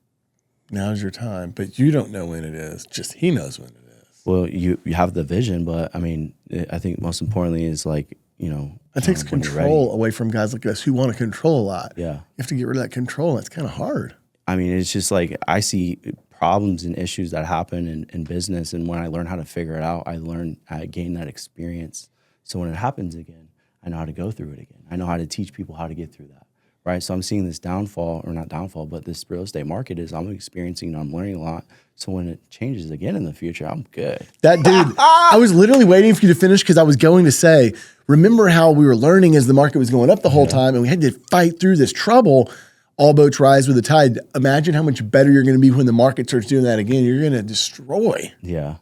B: Now's your time, but you don't know when it is. Just he knows when it is.
A: Well, you have the vision, but I mean, I think most importantly is like,
B: it takes control away from guys like us who want to control a lot.
A: Yeah.
B: You have to get rid of that control. That's kind of hard.
A: I mean, it's just like I see problems and issues that happen in business. And when I learn how to figure it out, I gain that experience. So when it happens again, I know how to go through it again. I know how to teach people how to get through that. Right. So I'm seeing this downfall, or not downfall, but this real estate market I'm experiencing, I'm learning a lot. So when it changes again in the future, I'm good.
B: That dude, I was literally waiting for you to finish because I was going to say, remember how we were learning as the market was going up the whole time and we had to fight through this trouble. All boats rise with the tide. Imagine how much better you're going to be when the market starts doing that again. You're going to destroy.
A: Yeah.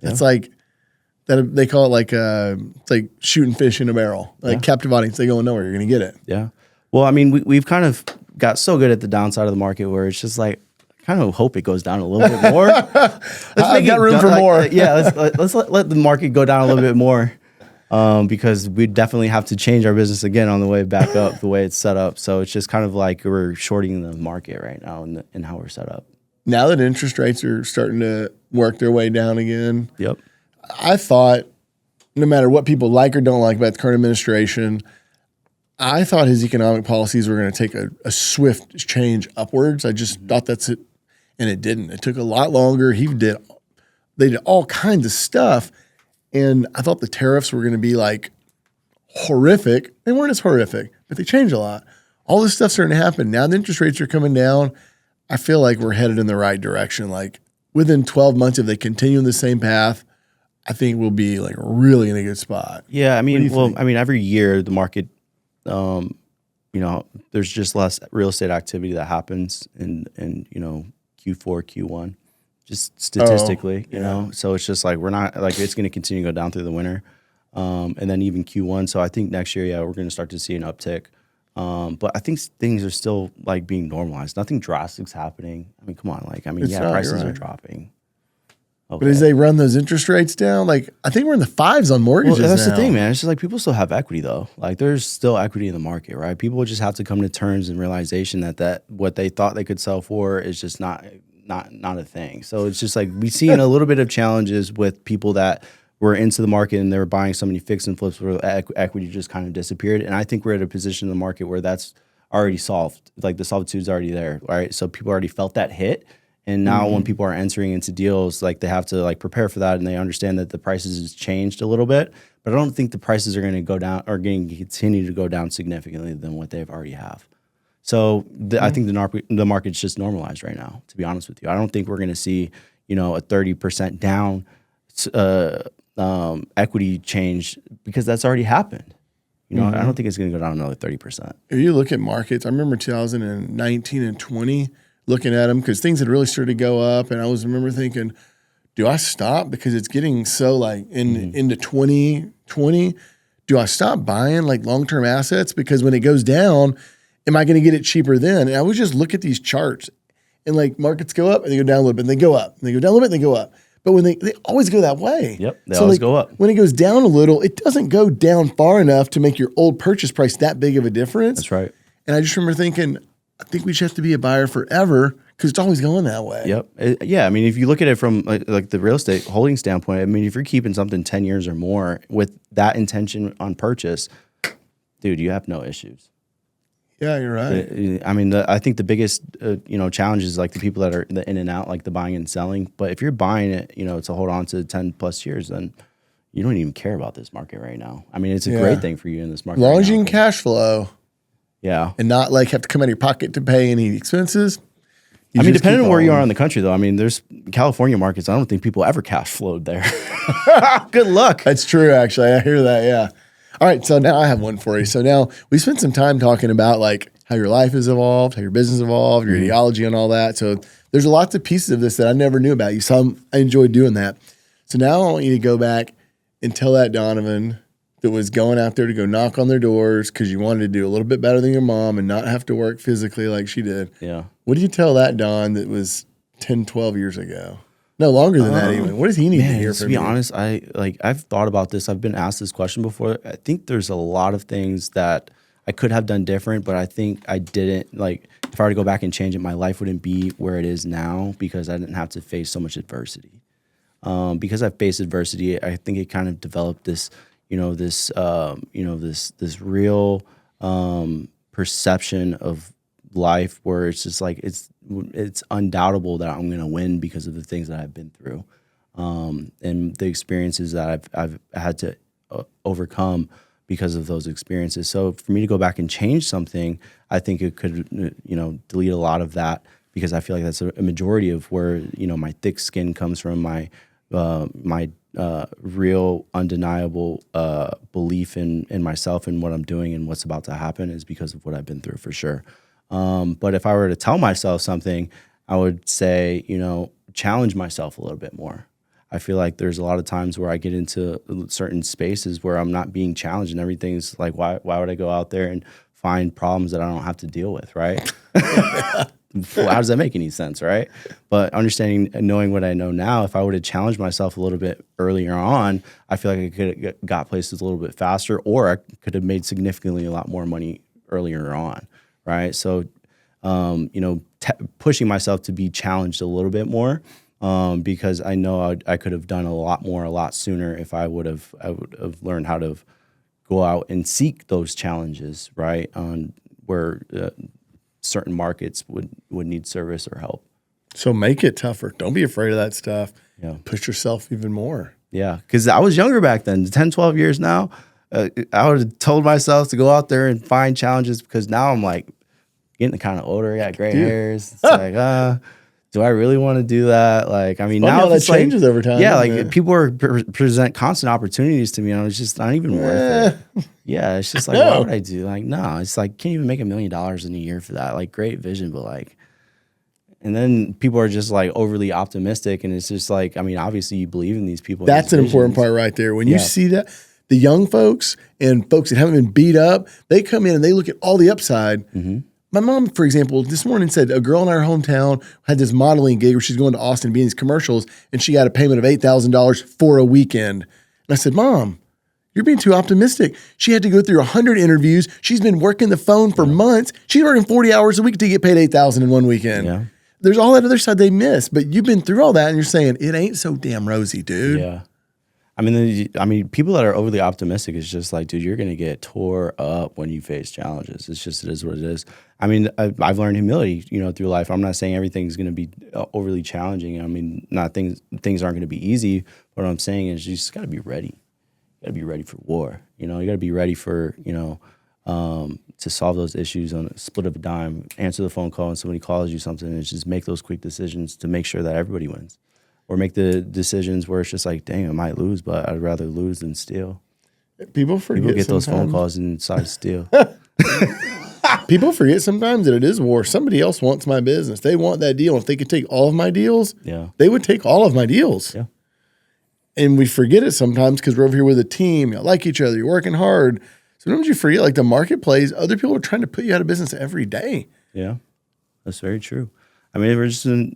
B: It's like that. They call it like it's like shooting fish in a barrel, like captive audience. They going nowhere. You're going to get it.
A: Yeah. Well, I mean, we've kind of got so good at the downside of the market where it's just like, I kind of hope it goes down a little bit more.
B: I've got room for more.
A: Yeah, let's let the market go down a little bit more. Because we definitely have to change our business again on the way back up, the way it's set up. So it's just kind of like we're shorting the market right now in how we're set up.
B: Now that interest rates are starting to work their way down again,
A: yep.
B: I thought no matter what people like or don't like about the current administration, I thought his economic policies were going to take a swift change upwards. I just thought that's it, and it didn't. It took a lot longer. They did all kinds of stuff. And I thought the tariffs were going to be like horrific. They weren't as horrific, but they changed a lot. All this stuff's starting to happen. Now the interest rates are coming down. I feel like we're headed in the right direction. Like within 12 months, if they continue in the same path, I think we'll be like really in a good spot.
A: Yeah. I mean, every year the market, there's just less real estate activity that happens in Q4, Q1. Just statistically, you know, so it's just like we're not like it's going to continue to go down through the winter, and then even Q1. So I think next year, we're going to start to see an uptick. But I think things are still like being normalized. Nothing drastic's happening. I mean, come on, prices are dropping. Okay.
B: But as they run those interest rates down, like I think we're in the fives on mortgages.
A: Well, that's
B: now.
A: the thing, man. It's just like people still have equity though. Like there's still equity in the market, right? People just have to come to terms and realization that what they thought they could sell for is just not a thing. So it's just like we've seen a little bit of challenges with people that were into the market and they were buying so many fix and flips where equity just kind of disappeared. And I think we're at a position in the market where that's already solved. Like the solitude's already there, right? So people already felt that hit. And now when people are entering into deals, like they have to like prepare for that and they understand that the prices has changed a little bit. But I don't think the prices are going to go down or going to continue to go down significantly than what they've already have. So I think the market's just normalized right now, to be honest with you. I don't think we're going to see, a 30% down equity change because that's already happened. I don't think it's going to go down another 30%.
B: If you look at markets, I remember 2019 and 20 looking at them because things had really started to go up. And I remember thinking, do I stop? Because it's getting so like into 2020. Do I stop buying like long-term assets? Because when it goes down, am I going to get it cheaper then? And I would just look at these charts and like markets go up and they go down a little bit and they go up and they go down a little bit and they go up. But when they always go that way.
A: Yep, they always go up.
B: When it goes down a little, it doesn't go down far enough to make your old purchase price that big of a difference.
A: That's right.
B: And I just remember thinking, I think we should have to be a buyer forever because it's always going that way.
A: Yep. Yeah. I mean, if you look at it from like the real estate holding standpoint, I mean, if you're keeping something 10 years or more with that intention on purchase, dude, you have no issues.
B: Yeah, you're right.
A: I mean, I think the biggest, challenge is like the people that are the in and out, like the buying and selling. But if you're buying it, to hold on to 10 plus years, then you don't even care about this market right now. I mean, it's a great thing for you in this market.
B: As long as you can cash flow.
A: Yeah.
B: And not like have to come out of your pocket to pay any expenses.
A: I mean, depending on where you are in the country, though. I mean, there's California markets. I don't think people ever cash flowed there. Good luck.
B: That's true, actually. I hear that, yeah. All right, so now I have one for you. So now we spent some time talking about like how your life has evolved, how your business evolved, your ideology and all that. So there's lots of pieces of this that I never knew about you. So I enjoyed doing that. So now I want you to go back and tell that Donovan that was going out there to go knock on their doors because you wanted to do a little bit better than your mom and not have to work physically like she did.
A: Yeah.
B: What do you tell that Don that was 10, 12 years ago? No, longer than that even. What does he need to hear from you?
A: To be honest, I've thought about this. I've been asked this question before. I think there's a lot of things that I could have done different, but I think I didn't. Like, if I were to go back and change it, my life wouldn't be where it is now because I didn't have to face so much adversity. Because I've faced adversity, I think it kind of developed this, this real perception of life where it's just like it's undoubtable that I'm gonna win because of the things that I've been through, and the experiences that I've had to overcome because of those experiences. So for me to go back and change something, I think it could delete a lot of that because I feel like that's a majority of where my thick skin comes from, my real undeniable belief in myself and what I'm doing and what's about to happen is because of what I've been through for sure. But if I were to tell myself something, I would say, challenge myself a little bit more. I feel like there's a lot of times where I get into certain spaces where I'm not being challenged and everything's like, why would I go out there and find problems that I don't have to deal with, right? How does that make any sense, right? But understanding and knowing what I know now, if I would have challenged myself a little bit earlier on, I feel like I could have got places a little bit faster, or I could have made significantly a lot more money earlier on, right? So, pushing myself to be challenged a little bit more, because I know I could have done a lot more, a lot sooner if I would have learned how to go out and seek those challenges, right? On where certain markets would need service or help. So
B: make it tougher. Don't be afraid of that stuff.
A: Yeah.
B: Push yourself even more.
A: Yeah, because I was younger back then, 10, 12 years now. I would have told myself to go out there and find challenges because now I'm like getting kind of older, got gray hairs. It's like, do I really want to do that? Like, I mean, now
B: that changes over time.
A: Yeah, like people are present constant opportunities to me, and it's just not even worth it. Yeah, it's just like, what would I do? Like, no, it's like, can't even make $1 million in a year for that. Like, great vision, but like, and then people are just like overly optimistic, and it's just like, I mean, obviously you believe in these people.
B: That's an important part right there. When you see that, the young folks and folks that haven't been beat up, they come in and they look at all the upside. Mm-hmm. My mom, for example, this morning said a girl in our hometown had this modeling gig where she's going to Austin to be in these commercials, and she got a payment of $8,000 for a weekend. And I said, Mom, you're being too optimistic. She had to go through 100 interviews. She's been working the phone for months. She's working 40 hours a week to get paid $8,000 in one weekend. Yeah. There's all that other side they miss, but you've been through all that, and you're saying it ain't so damn rosy, dude.
A: Yeah. I mean, people that are overly optimistic is just like, dude, you're going to get tore up when you face challenges. It's just, it is what it is. I mean, I've learned humility, through life. I'm not saying everything's going to be overly challenging. I mean, not things aren't going to be easy. What I'm saying is you just got to be ready. You got to be ready for war. You got to be ready for, to solve those issues on a split of a dime, answer the phone call when somebody calls you something, and just make those quick decisions to make sure that everybody wins. Or make the decisions where it's just like, dang, I might lose, but I'd rather lose than steal.
B: People get
A: those phone calls and decide to steal.
B: People forget sometimes that it is war. Somebody else wants my business. They want that deal. If they could take all of my deals, they would take all of my deals. Yeah. And we forget it sometimes because we're over here with a team. You like each other. You're working hard. Sometimes you forget, like the marketplace, other people are trying to put you out of business every day.
A: Yeah, that's very true. I mean, we're just in,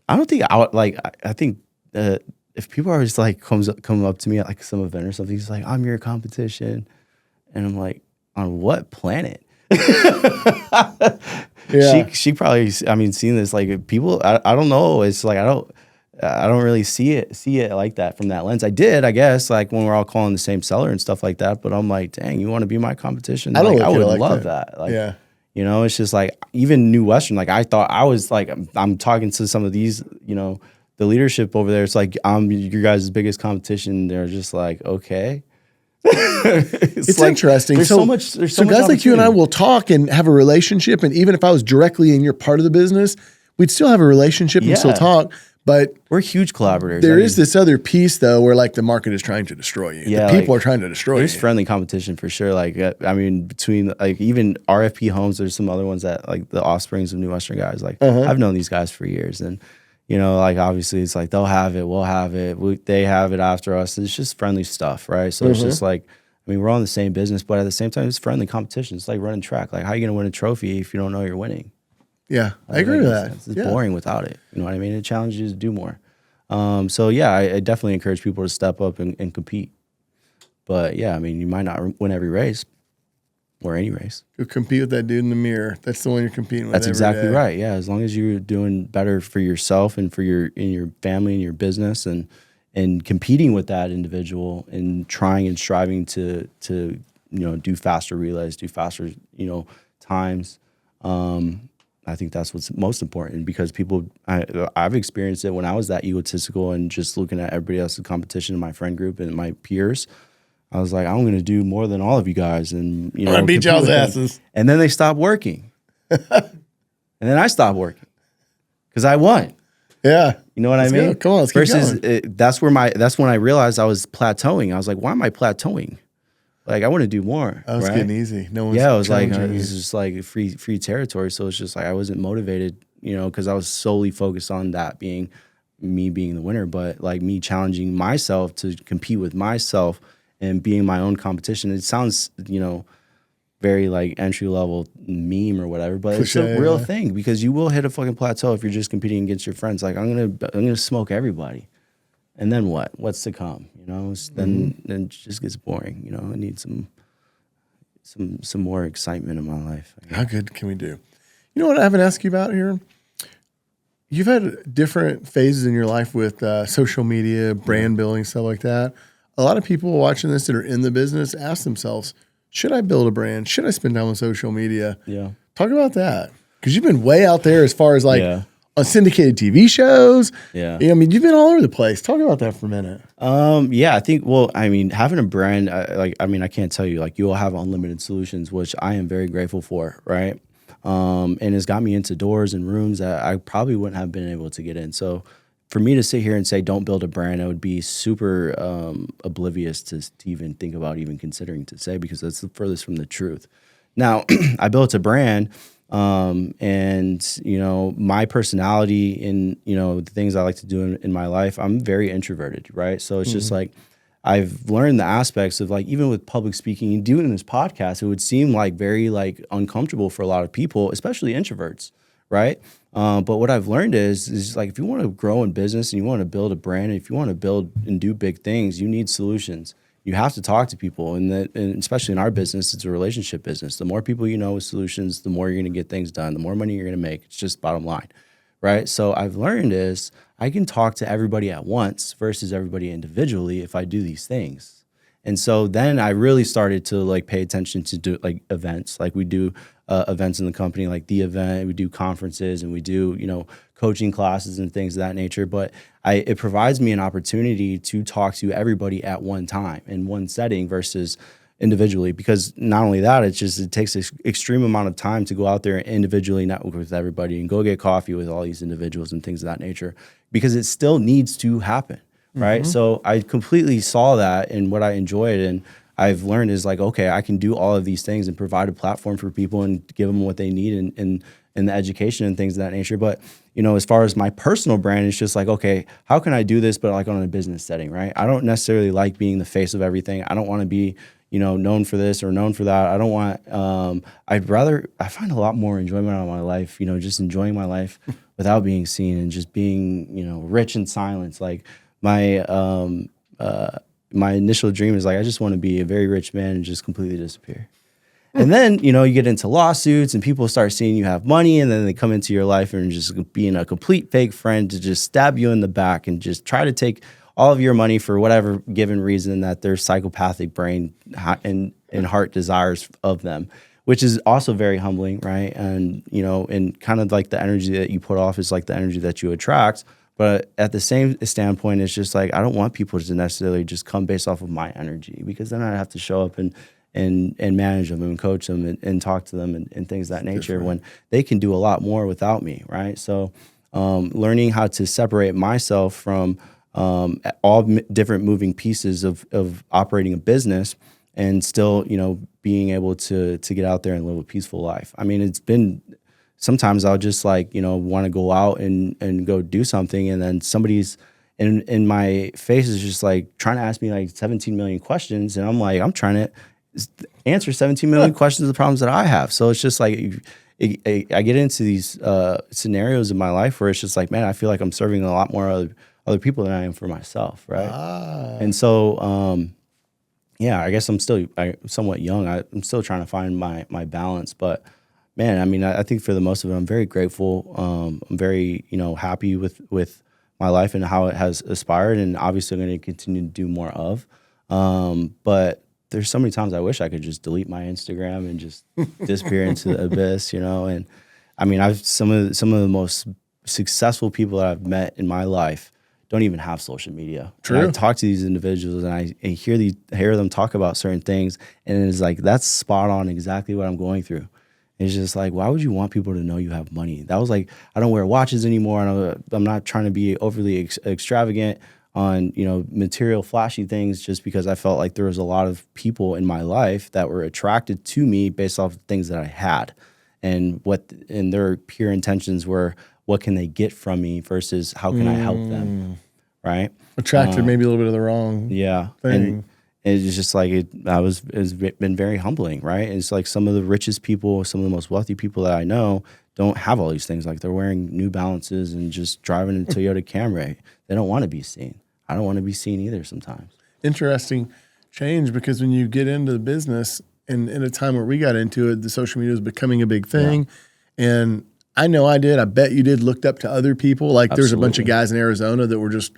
A: I don't think I think if people are just like come up to me at like some event or something, he's like, I'm your competition. And I'm like, on what planet? She probably, I mean, seeing this, like people, I don't know. It's like, I don't really see it like that from that lens. I did, I guess, like when we're all calling the same seller and stuff like that. But I'm like, dang, you want to be my competition? I would love that. Like, yeah. It's just like, even New Western, like I thought I was like, I'm talking to some of these, the leadership over there. It's like, I'm your guys' biggest competition. They're just like, okay.
B: It's like, interesting.
A: There's so much
B: guys like you and I will talk and have a relationship. And even if I was directly in your part of the business, we'd still have a relationship and still talk. But
A: we're huge collaborators.
B: There is this other piece, though, where like the market is trying to destroy you. Yeah, the people are trying to destroy you.
A: There's friendly competition for sure. Like, I mean, between like even RFP Homes, there's some other ones that like the offsprings of New Western guys. Like, I've known these guys for years, and you know, like obviously it's like they'll have it, we'll have it, they have it after us. It's just friendly stuff, right? So it's just like, I mean, we're all in the same business, but at the same time, it's friendly competition. It's like running track. Like, how are you going to win a trophy if you don't know you're winning?
B: Yeah, I agree with that.
A: It's boring without it. You know what I mean? It challenges you to do more. So yeah, I definitely encourage people to step up and compete. But yeah, I mean, you might not win every race or any race.
B: Go compete with that dude in the mirror. That's the one you're competing with.
A: That's exactly
B: day.
A: right. Yeah, as long as you're doing better for yourself and for your family and your business, and competing with that individual and trying and striving to do faster relays, do faster times. I think that's what's most important, because I've experienced it when I was that egotistical and just looking at everybody else's competition in my friend group and my peers. I was like, I'm going to do more than all of you guys, and
B: I'm gonna beat y'all's asses.
A: And then they stopped working, and then I stopped working because I won.
B: Yeah,
A: you know what I mean.
B: Come on, let's keep going.
A: That's when I realized I was plateauing. I was like, why am I plateauing? Like, I want to do more.
B: I was getting easy. No one's
A: it was like
B: challenging
A: this is just like free territory. So it's just like I wasn't motivated, because I was solely focused on that being me being the winner, but like me challenging myself to compete with myself and being my own competition. It sounds, very like entry level meme or whatever, but it's a real thing, because you will hit a fucking plateau if you're just competing against your friends. Like, I'm gonna smoke everybody, and then what? What's to come? Then it just gets boring. I need some more excitement in my life.
B: How good can we do? You know what I haven't asked you about here? You've had different phases in your life with social media, brand building, stuff like that. A lot of people watching this that are in the business ask themselves, should I build a brand? Should I spend time on social media?
A: Yeah.
B: Talk about that. Because you've been way out there as far as like on syndicated TV shows.
A: Yeah.
B: I mean, you've been all over the place. Talk about that for a minute.
A: Yeah, I think, having a brand, I can't tell you, like, you will have unlimited solutions, which I am very grateful for, right? And it's got me into doors and rooms that I probably wouldn't have been able to get in. So for me to sit here and say, don't build a brand, I would be super oblivious to even think about even considering to say, because that's the furthest from the truth. Now, I built a brand, and, my personality and, the things I like to do in my life, I'm very introverted, right? So it's just like, I've learned the aspects of, like, even with public speaking and doing this podcast, it would seem like very like uncomfortable for a lot of people, especially introverts, right? But what I've learned is like, if you want to grow in business and you want to build a brand, and if you want to build and do big things, you need solutions. You have to talk to people, and especially in our business, it's a relationship business. The more people you know with solutions, the more you're going to get things done, the more money you're going to make. It's just bottom line, right? So I've learned is I can talk to everybody at once versus everybody individually if I do these things. And so then I really started to like pay attention to do like events. Like, we do events in the company, like the event, we do conferences, and we do, coaching classes and things of that nature. But it provides me an opportunity to talk to everybody at one time in one setting versus individually, because not only that, it takes an extreme amount of time to go out there and individually network with everybody and go get coffee with all these individuals and things of that nature, because it still needs to happen. Right. So I completely saw that, and what I enjoyed and I've learned is like, okay, I can do all of these things and provide a platform for people and give them what they need and the education and things of that nature. But, as far as my personal brand, it's just like, okay, how can I do this, but like on a business setting, right? I don't necessarily like being the face of everything. I don't want to be, known for this or known for that. I don't want, I find a lot more enjoyment out of my life, just enjoying my life without being seen and just being, rich in silence. Like, my initial dream is like, I just want to be a very rich man and just completely disappear. And then, you get into lawsuits and people start seeing you have money, and then they come into your life and just being a complete fake friend to just stab you in the back and just try to take all of your money for whatever given reason that their psychopathic brain and heart desires of them, which is also very humbling, right? And, and kind of like the energy that you put off is like the energy that you attract. But at the same standpoint, it's just like, I don't want people to necessarily just come based off of my energy, because then I have to show up and manage them and coach them and talk to them and things of that nature, when they can do a lot more without me, right? So learning how to separate myself from all different moving pieces of operating a business and still, being able to get out there and live a peaceful life. I mean, it's been sometimes I'll just like, want to go out and go do something. And then somebody's in my face is just like trying to ask me like 17 million questions. And I'm like, I'm trying to answer 17 million questions of the problems that I have. So it's just like, I get into these scenarios in my life where it's just like, man, I feel like I'm serving a lot more other people than I am for myself. Right. And so, yeah, I guess I'm still somewhat young. I'm still trying to find my balance, but man, I mean, I think for the most of it, I'm very grateful. I'm very, happy with my life and how it has aspired, and obviously I'm going to continue to do more of. But there's so many times I wish I could just delete my Instagram and just disappear into the abyss, And I mean, some of the most successful people that I've met in my life don't even have social media.
B: True.
A: And I talk to these individuals and I hear them talk about certain things, and it's like, that's spot on exactly what I'm going through. It's just like, why would you want people to know you have money? That was like, I don't wear watches anymore. I'm not trying to be overly extravagant on, material flashy things, just because I felt like there was a lot of people in my life that were attracted to me based off of things that I had, and their pure intentions were, what can they get from me versus how can I help them, right?
B: Attracted maybe a little bit of the wrong
A: thing. And it's just like, it's been very humbling, right? And it's like some of the richest people, some of the most wealthy people that I know don't have all these things. Like they're wearing New Balances and just driving a Toyota Camry. They don't want to be seen. I don't want to be seen either sometimes.
B: Interesting change, because when you get into the business, and in a time where we got into it, the social media was becoming a big thing. Yeah. And I know I did. I bet you did. Looked up to other people. Like there's a bunch of guys in Arizona that were just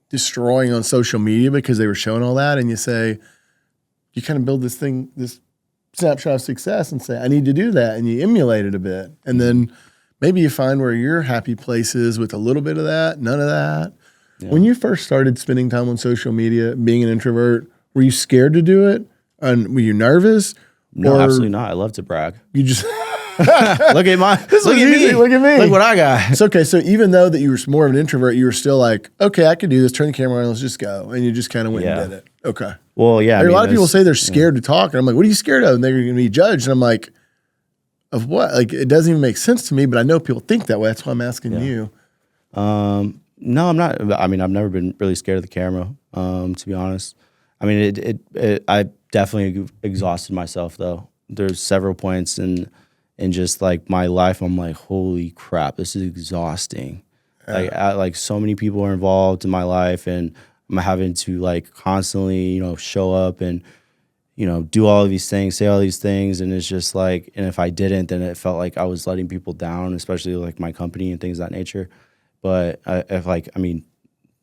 B: destroying on social media because they were showing all that. And you kind of build this snapshot of success and say, I need to do that. And you emulate it a bit. And then maybe you find where your happy place is with a little bit of that, none of that. Yeah. When you first started spending time on social media, being an introvert, were you scared to do it? And were you nervous?
A: No, absolutely not. I love to brag.
B: You just...
A: Look at me. Look what I got.
B: It's okay. So even though that you were more of an introvert, you were still like, okay, I can do this. Turn the camera on. Let's just go. And you just kind of went and did it. Okay.
A: Well, yeah.
B: A lot of people say they're scared to talk. And I'm like, what are you scared of? And they're going to be judged. And I'm like, of what? Like, it doesn't even make sense to me, but I know people think that way. That's why I'm asking you.
A: No, I'm not. I mean, I've never been really scared of the camera, to be honest. I mean, I definitely exhausted myself, though. There's several points in just like my life, I'm like, holy crap, this is exhausting. Like so many people are involved in my life, and I'm having to like constantly, show up and, do all of these things, say all these things. And it's just like, and if I didn't, then it felt like I was letting people down, especially like my company and things of that nature. But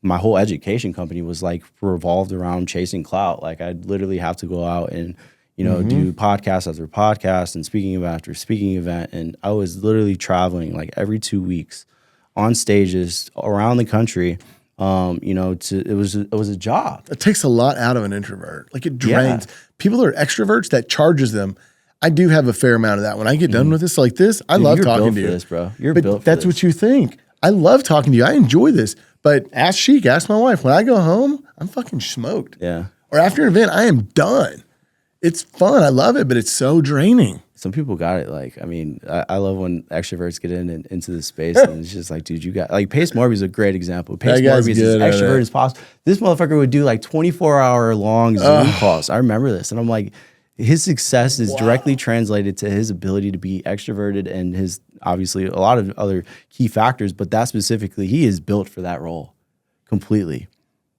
A: my whole education company was like revolved around chasing clout. Like I'd literally have to go out and, do podcast after podcast and speaking event after speaking event. And I was literally traveling like every 2 weeks on stages around the country. It was a job.
B: It takes a lot out of an introvert. Like it drains. Yeah. People that are extroverts, that charges them. I do have a fair amount of that. When I get done with this like this, I love talking to you.
A: This, bro. You're built for
B: that's
A: this.
B: What you think. I love talking to you. I enjoy this. But ask my wife. When I go home, I'm fucking smoked.
A: Yeah.
B: Or after an event, I am done. It's fun. I love it, but it's so draining.
A: Some people got it. Like, I mean, I love when extroverts get into the space, and it's just like, dude, you got like Pace Morby is a great example. Pace Morby is as extrovert as possible. This motherfucker would do like 24-hour long Zoom calls. I remember this, and I'm like, his success is directly translated to his ability to be extroverted and his obviously a lot of other key factors, but that specifically, he is built for that role completely.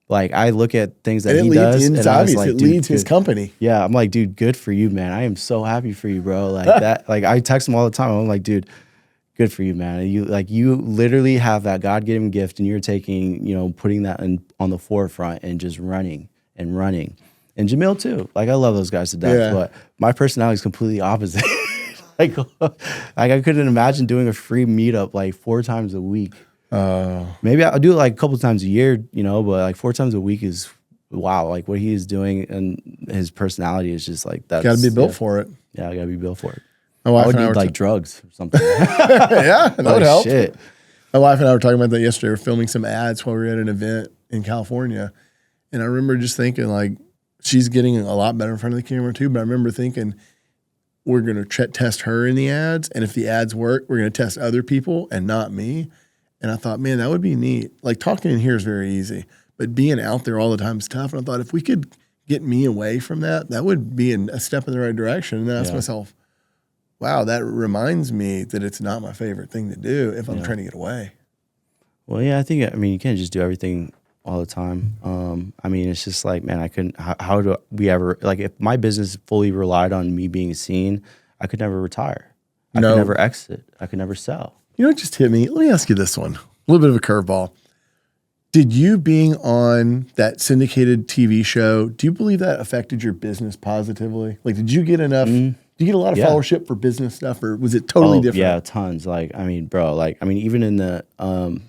A: Like I look at things that he does, and
B: it's obvious it leads his company.
A: Yeah, I'm like, dude, good for you, man. I am so happy for you, bro. Like that. Like I text him all the time. I'm like, dude, good for you, man. You literally have that God-given gift, and you're taking, putting that on the forefront and just running. And Jamil too. Like I love those guys to death, but my personality is completely opposite. like I couldn't imagine doing a free meetup like 4 times a week. Maybe I'll do it like a couple times a year, but like 4 times a week is wow. Like what he is doing and his personality is just like that's
B: got to be built for it.
A: Yeah, I got to be built for it.
B: My wife
A: I would need like drugs or something.
B: Yeah, that would help.
A: Shit.
B: My wife and I were talking about that yesterday. We were filming some ads while we were at an event in California, and I remember just thinking like she's getting a lot better in front of the camera too. But I remember thinking we're going to test her in the ads. And if the ads work, we're going to test other people and not me. And I thought, man, that would be neat. Like talking in here is very easy, but being out there all the time is tough. And I thought if we could get me away from that, that would be a step in the right direction. And then I asked myself, wow, that reminds me that it's not my favorite thing to do if I'm trying to get away.
A: Well, yeah, I mean, you can't just do everything all the time. I mean, it's just like, man, I couldn't, how do we ever, like if my business fully relied on me being seen, I could never retire. I could never exit. I could never sell.
B: You know what just hit me? Let me ask you this one. A little bit of a curveball. Did you being on that syndicated TV show, do you believe that affected your business positively? Like, did you get enough, did you get a lot of followership for business stuff, or was it totally different?
A: Yeah, tons. Like, I mean, bro, like, I mean, even in the,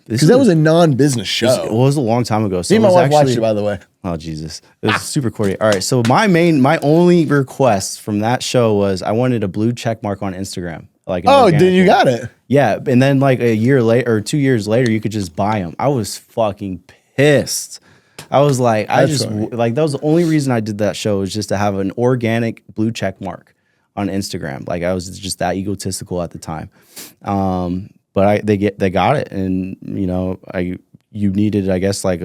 B: because that was a non-business show.
A: It was a long time ago. So
B: me and my wife watched it, by the way.
A: Oh, Jesus. It was super corny. All right. So my only request from that show was I wanted a blue check mark on Instagram. Like,
B: then you got it.
A: Yeah. And then like a year later or 2 years later, you could just buy them. I was fucking pissed. I was like, that was the only reason I did that show, was just to have an organic blue check mark on Instagram. Like I was just that egotistical at the time. But they got it. And you needed, I guess, like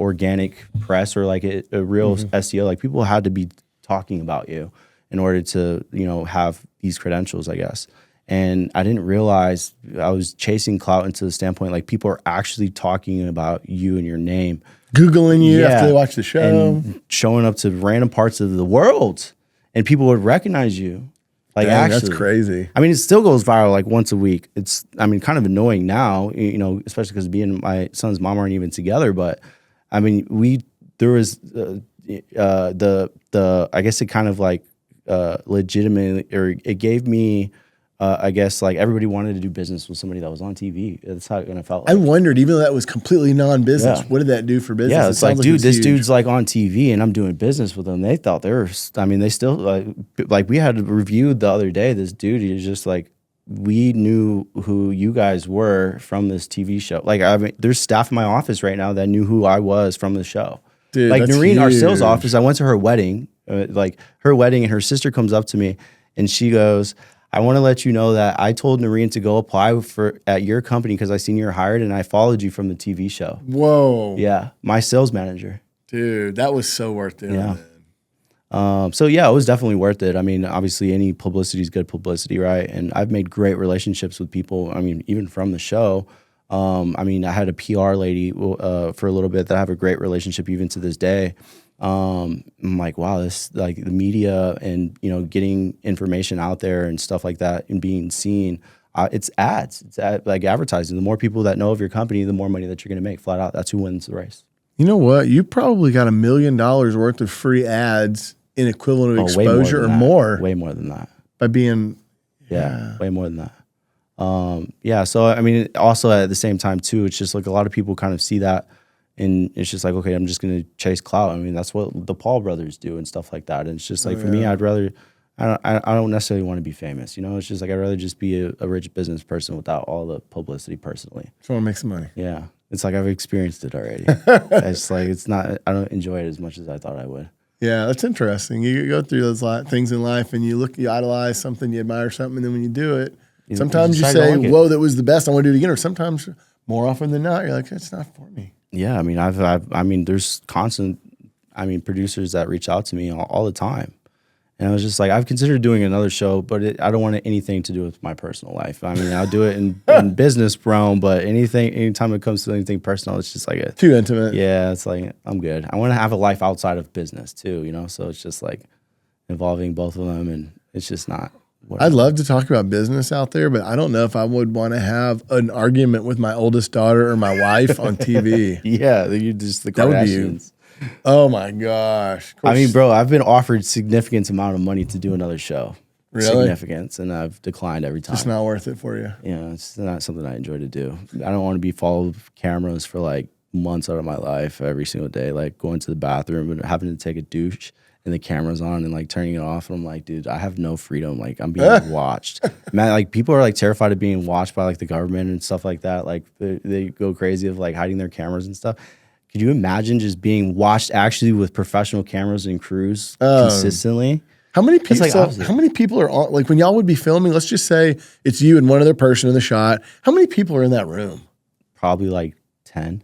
A: organic press or like a real SEO. Like people had to be talking about you in order to, have these credentials, I guess. And I didn't realize I was chasing clout into the standpoint, like people are actually talking about you and your name.
B: Googling you after they watch the show.
A: And showing up to random parts of the world. And people would recognize you. Like,
B: dang, actually, that's crazy.
A: I mean, it still goes viral like once a week. It's, I mean, kind of annoying now, especially because me and my son's mom aren't even together. But I mean, there was I guess it kind of like legitimately, or it gave me, I guess, like everybody wanted to do business with somebody that was on TV. That's how it felt like.
B: I wondered, even though that was completely non-business, what did that do for business?
A: Yeah, it's like, dude, this dude's like on TV and I'm doing business with them. They thought they still like we had reviewed the other day, this dude, he was just like, we knew who you guys were from this TV show. Like, I mean, there's staff in my office right now that knew who I was from the show.
B: Dude,
A: like Noreen,
B: huge.
A: Our sales office, I went to her wedding, and her sister comes up to me and she goes, I want to let you know that I told Noreen to go apply at your company because I seen you're hired and I followed you from the TV show.
B: Whoa.
A: Yeah. My sales manager.
B: Dude, that was so worth it.
A: Yeah. So yeah, it was definitely worth it. I mean, obviously any publicity is good publicity, right? And I've made great relationships with people. I mean, even from the show. I mean, I had a PR lady for a little bit that I have a great relationship even to this day. I'm like, wow, this, like the media and, getting information out there and stuff like that and being seen, it's ads, like advertising. The more people that know of your company, the more money that you're going to make flat out. That's who wins the race. You
B: know what? You probably got $1 million worth of free ads in equivalent of exposure or more.
A: Way more than that.
B: By being.
A: Yeah, way more than that. So, I mean, also at the same time too, it's just like a lot of people kind of see that. And it's just like, okay, I'm just going to chase clout. I mean, that's what the Paul brothers do and stuff like that. And it's just like, for me, I'd rather, I don't necessarily want to be famous. It's just like, I'd rather just be a rich business person without all the publicity personally.
B: Just want to make some money.
A: Yeah. It's like, I've experienced it already. It's like, I don't enjoy it as much as I thought I would.
B: Yeah, that's interesting. You go through those things in life and you idolize something, you admire something, and then when you do it, sometimes you say, whoa, that was the best, I want to do it again. Or sometimes, more often than not, you're like, it's not for me.
A: Yeah, I mean, there's constant, producers that reach out to me all the time. And I was just like, I've considered doing another show, but I don't want anything to do with my personal life. I mean, I'll do it in business realm, but anytime it comes to anything personal, it's just like
B: too intimate.
A: Yeah, it's like, I'm good. I want to have a life outside of business too, so it's just like involving both of them, and it's just not.
B: I'd love to talk about business out there, but I don't know if I would want to have an argument with my oldest daughter or my wife on TV.
A: Yeah, you just the Kardashians.
B: Oh my gosh!
A: I mean, bro, I've been offered significant amount of money to do another show.
B: Really?
A: Significance, and I've declined every time.
B: It's not worth it for you.
A: Yeah, it's not something I enjoy to do. I don't want to be followed with cameras for like months out of my life every single day, like going to the bathroom and having to take a douche. And the camera's on and like turning it off. And I'm like, dude, I have no freedom. Like, I'm being watched. Man, like people are like terrified of being watched by like the government and stuff like that. Like they go crazy of like hiding their cameras and stuff. Could you imagine just being watched actually with professional cameras and crews consistently?
B: How many people?
A: like opposite.
B: How many people are on? Like when y'all would be filming, let's just say it's you and one other person in the shot. How many people are in that room?
A: Probably like 10.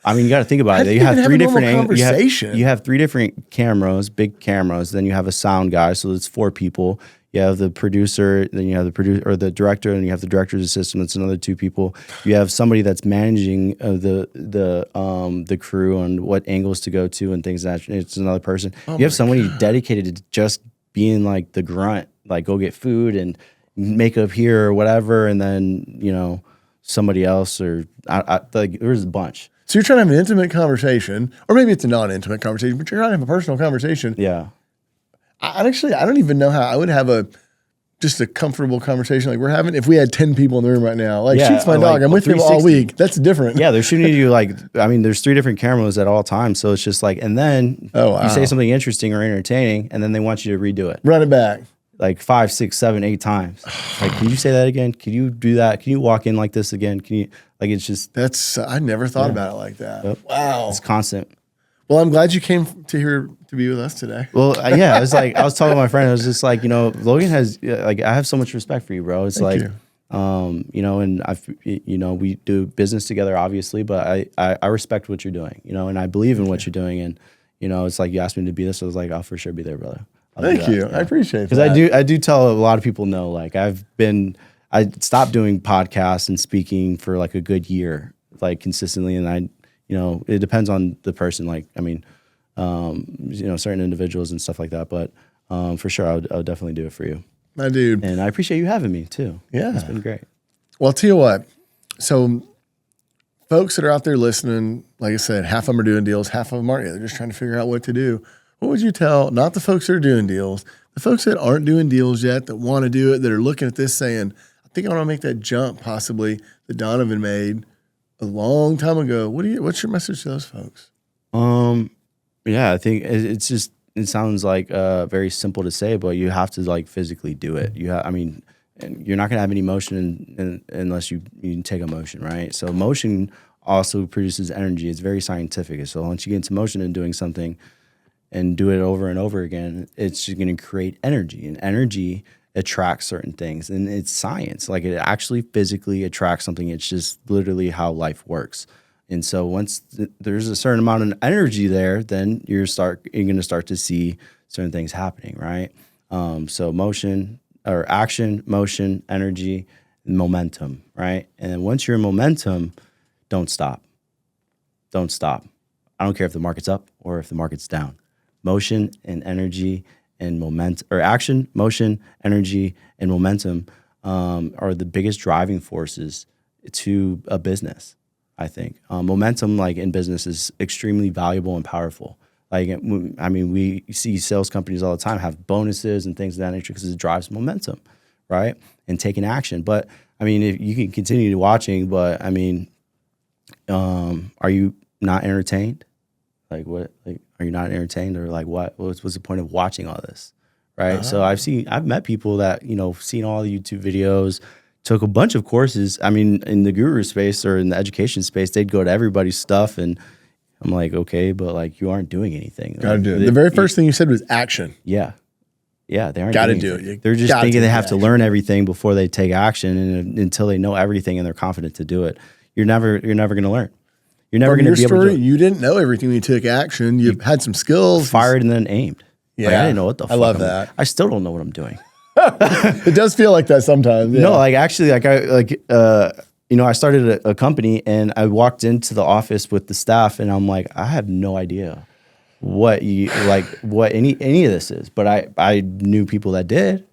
A: I mean, you got to think about
B: How
A: it.
B: do
A: You
B: you
A: have
B: even
A: three
B: have a normal
A: different
B: conversation?
A: you have 3 different cameras, big cameras. Then you have a sound guy, so it's 4 people. You have the producer, then you have the producer or the director, and you have the director's assistant. That's another 2 people. You have somebody that's managing the crew on what angles to go to and things like that. It's another person. You have somebody dedicated to just being like the grunt, like go get food and makeup here or whatever, and then somebody else or like there's a bunch.
B: So you're trying to have an intimate conversation, or maybe it's a non-intimate conversation, but you're trying to have a personal conversation.
A: Yeah.
B: I don't even know how I would have just a comfortable conversation like we're having if we had 10 people in the room right now. Like, Sheet's my dog. I'm with him all week. That's different.
A: Yeah, they're shooting you there's 3 different cameras at all times. So it's just like, and then you say something interesting or entertaining, and then they want you to redo it.
B: Run it back.
A: Like 5, 6, 7, 8 times. Like, can you say that again? Can you do that? Can you walk in like this again? Can you, like, it's just.
B: I never thought about it like that.
A: Yep.
B: Wow.
A: It's constant.
B: Well, I'm glad you came to here to be with us today.
A: Well, yeah, I was talking to my friend. I was just like, Logan has, I have so much respect for you, bro. It's
B: Thank
A: you. And we do business together, obviously, but I respect what you're doing, and I believe in what you're doing. And, it's like you asked me to be this. I was like, I'll for sure be there, brother.
B: Thank you. Yeah. I appreciate that.
A: Because I do tell a lot of people no, like I stopped doing podcasts and speaking for like a good year, like consistently. And it depends on the person. Like, I mean, certain individuals and stuff like that. But for sure, I would definitely do it for you.
B: My dude.
A: And I appreciate you having me too.
B: Yeah.
A: It's been great.
B: Well, I'll tell you what. So folks that are out there listening, like I said, half of them are doing deals, half of them aren't. They're just trying to figure out what to do. What would you tell, not the folks that are doing deals, the folks that aren't doing deals yet, that want to do it, that are looking at this saying, I think I want to make that jump possibly that Donovan made a long time ago. What's your message to those folks?
A: Yeah, I think it sounds like very simple to say, but you have to like physically do it. And you're not going to have any motion unless you take a motion, right? So motion also produces energy. It's very scientific. So once you get into motion and doing something and do it over and over again, it's just going to create energy, and energy attracts certain things. And it's science. Like, it actually physically attracts something. It's just literally how life works. And so once there's a certain amount of energy there, then you're going to start to see certain things happening, right? So motion or action, motion, energy, momentum, right? And then once you're in momentum, don't stop. Don't stop. I don't care if the market's up or if the market's down. Motion and energy and momentum, or action, motion, energy, and momentum are the biggest driving forces to a business, I think. Momentum, like in business, is extremely valuable and powerful. Like, I mean, we see sales companies all the time have bonuses and things of that nature because it drives momentum, right? And taking action. But I mean, if you can continue watching, but I mean, are you not entertained? Like, what? Like, are you not entertained, or like what? What's the point of watching all this, right? So I've met people that seen all the YouTube videos, took a bunch of courses. I mean, in the guru space or in the education space, they'd go to everybody's stuff, and I'm like, okay, but like you aren't doing anything.
B: Got to
A: like,
B: do it. The very first thing you said was action.
A: Yeah, they aren't.
B: Got to
A: doing
B: do
A: anything.
B: it.
A: They're just thinking they have to learn everything before they take action, and until they know everything and they're confident to do it, you're never going to learn. You're never going to be able to do it.
B: You didn't know everything when you took action. You had some skills.
A: Fired and then aimed.
B: Yeah.
A: Like, I didn't know what the fuck.
B: I love that.
A: I still don't know what I'm doing.
B: It does feel like that sometimes. Yeah.
A: No, like actually, I started a company, and I walked into the office with the staff, and I'm like, I have no idea what any of this is, but I knew people that did.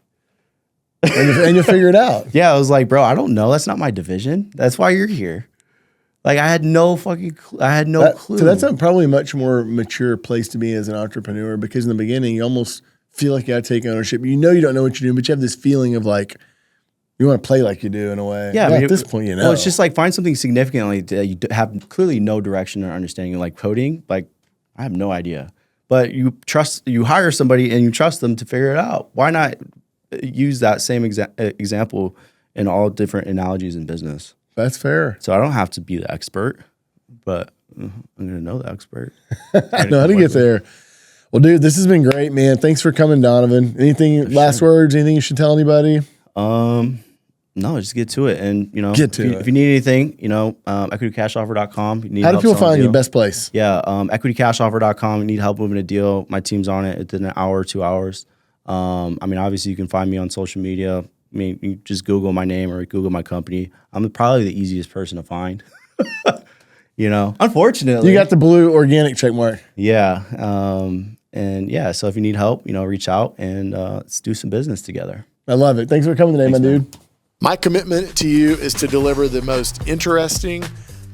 B: And you'll figure it out.
A: Yeah, I was like, bro, I don't know. That's not my division. That's why you're here. Like, I had no fucking clue.
B: So that's probably a much more mature place to be as an entrepreneur, because in the beginning, you almost feel like you got to take ownership. You don't know what you're doing, but you have this feeling of like, you want to play like you do in a way.
A: Yeah,
B: at this point,
A: Well, it's just like find something significantly that you have clearly no direction or understanding. Like coding, like I have no idea. But you hire somebody and you trust them to figure it out. Why not use that same example in all different analogies in business?
B: That's fair.
A: So I don't have to be the expert, but I'm going to know the expert.
B: I know how to get there. Well, dude, this has been great, man. Thanks for coming, Donovan. Anything, last words, anything you should tell anybody?
A: No, just get to it. And,
B: Get
A: if you need anything, equitycashoffer.com. You need
B: How do
A: help
B: people
A: selling a
B: find you?
A: deal.
B: Best place.
A: Yeah, equitycashoffer.com. You need help moving a deal. My team's on it within an hour or 2 hours. Obviously you can find me on social media. You just Google my name or Google my company. I'm probably the easiest person to find. Unfortunately.
B: You got the blue organic check mark.
A: Yeah. So if you need help, reach out and let's do some business together.
B: I love it. Thanks for coming today, my dude.
C: My commitment to you is to deliver the most interesting,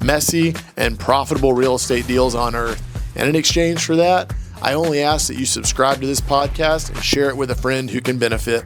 C: messy, and profitable real estate deals on earth. And in exchange for that, I only ask that you subscribe to this podcast and share it with a friend who can benefit.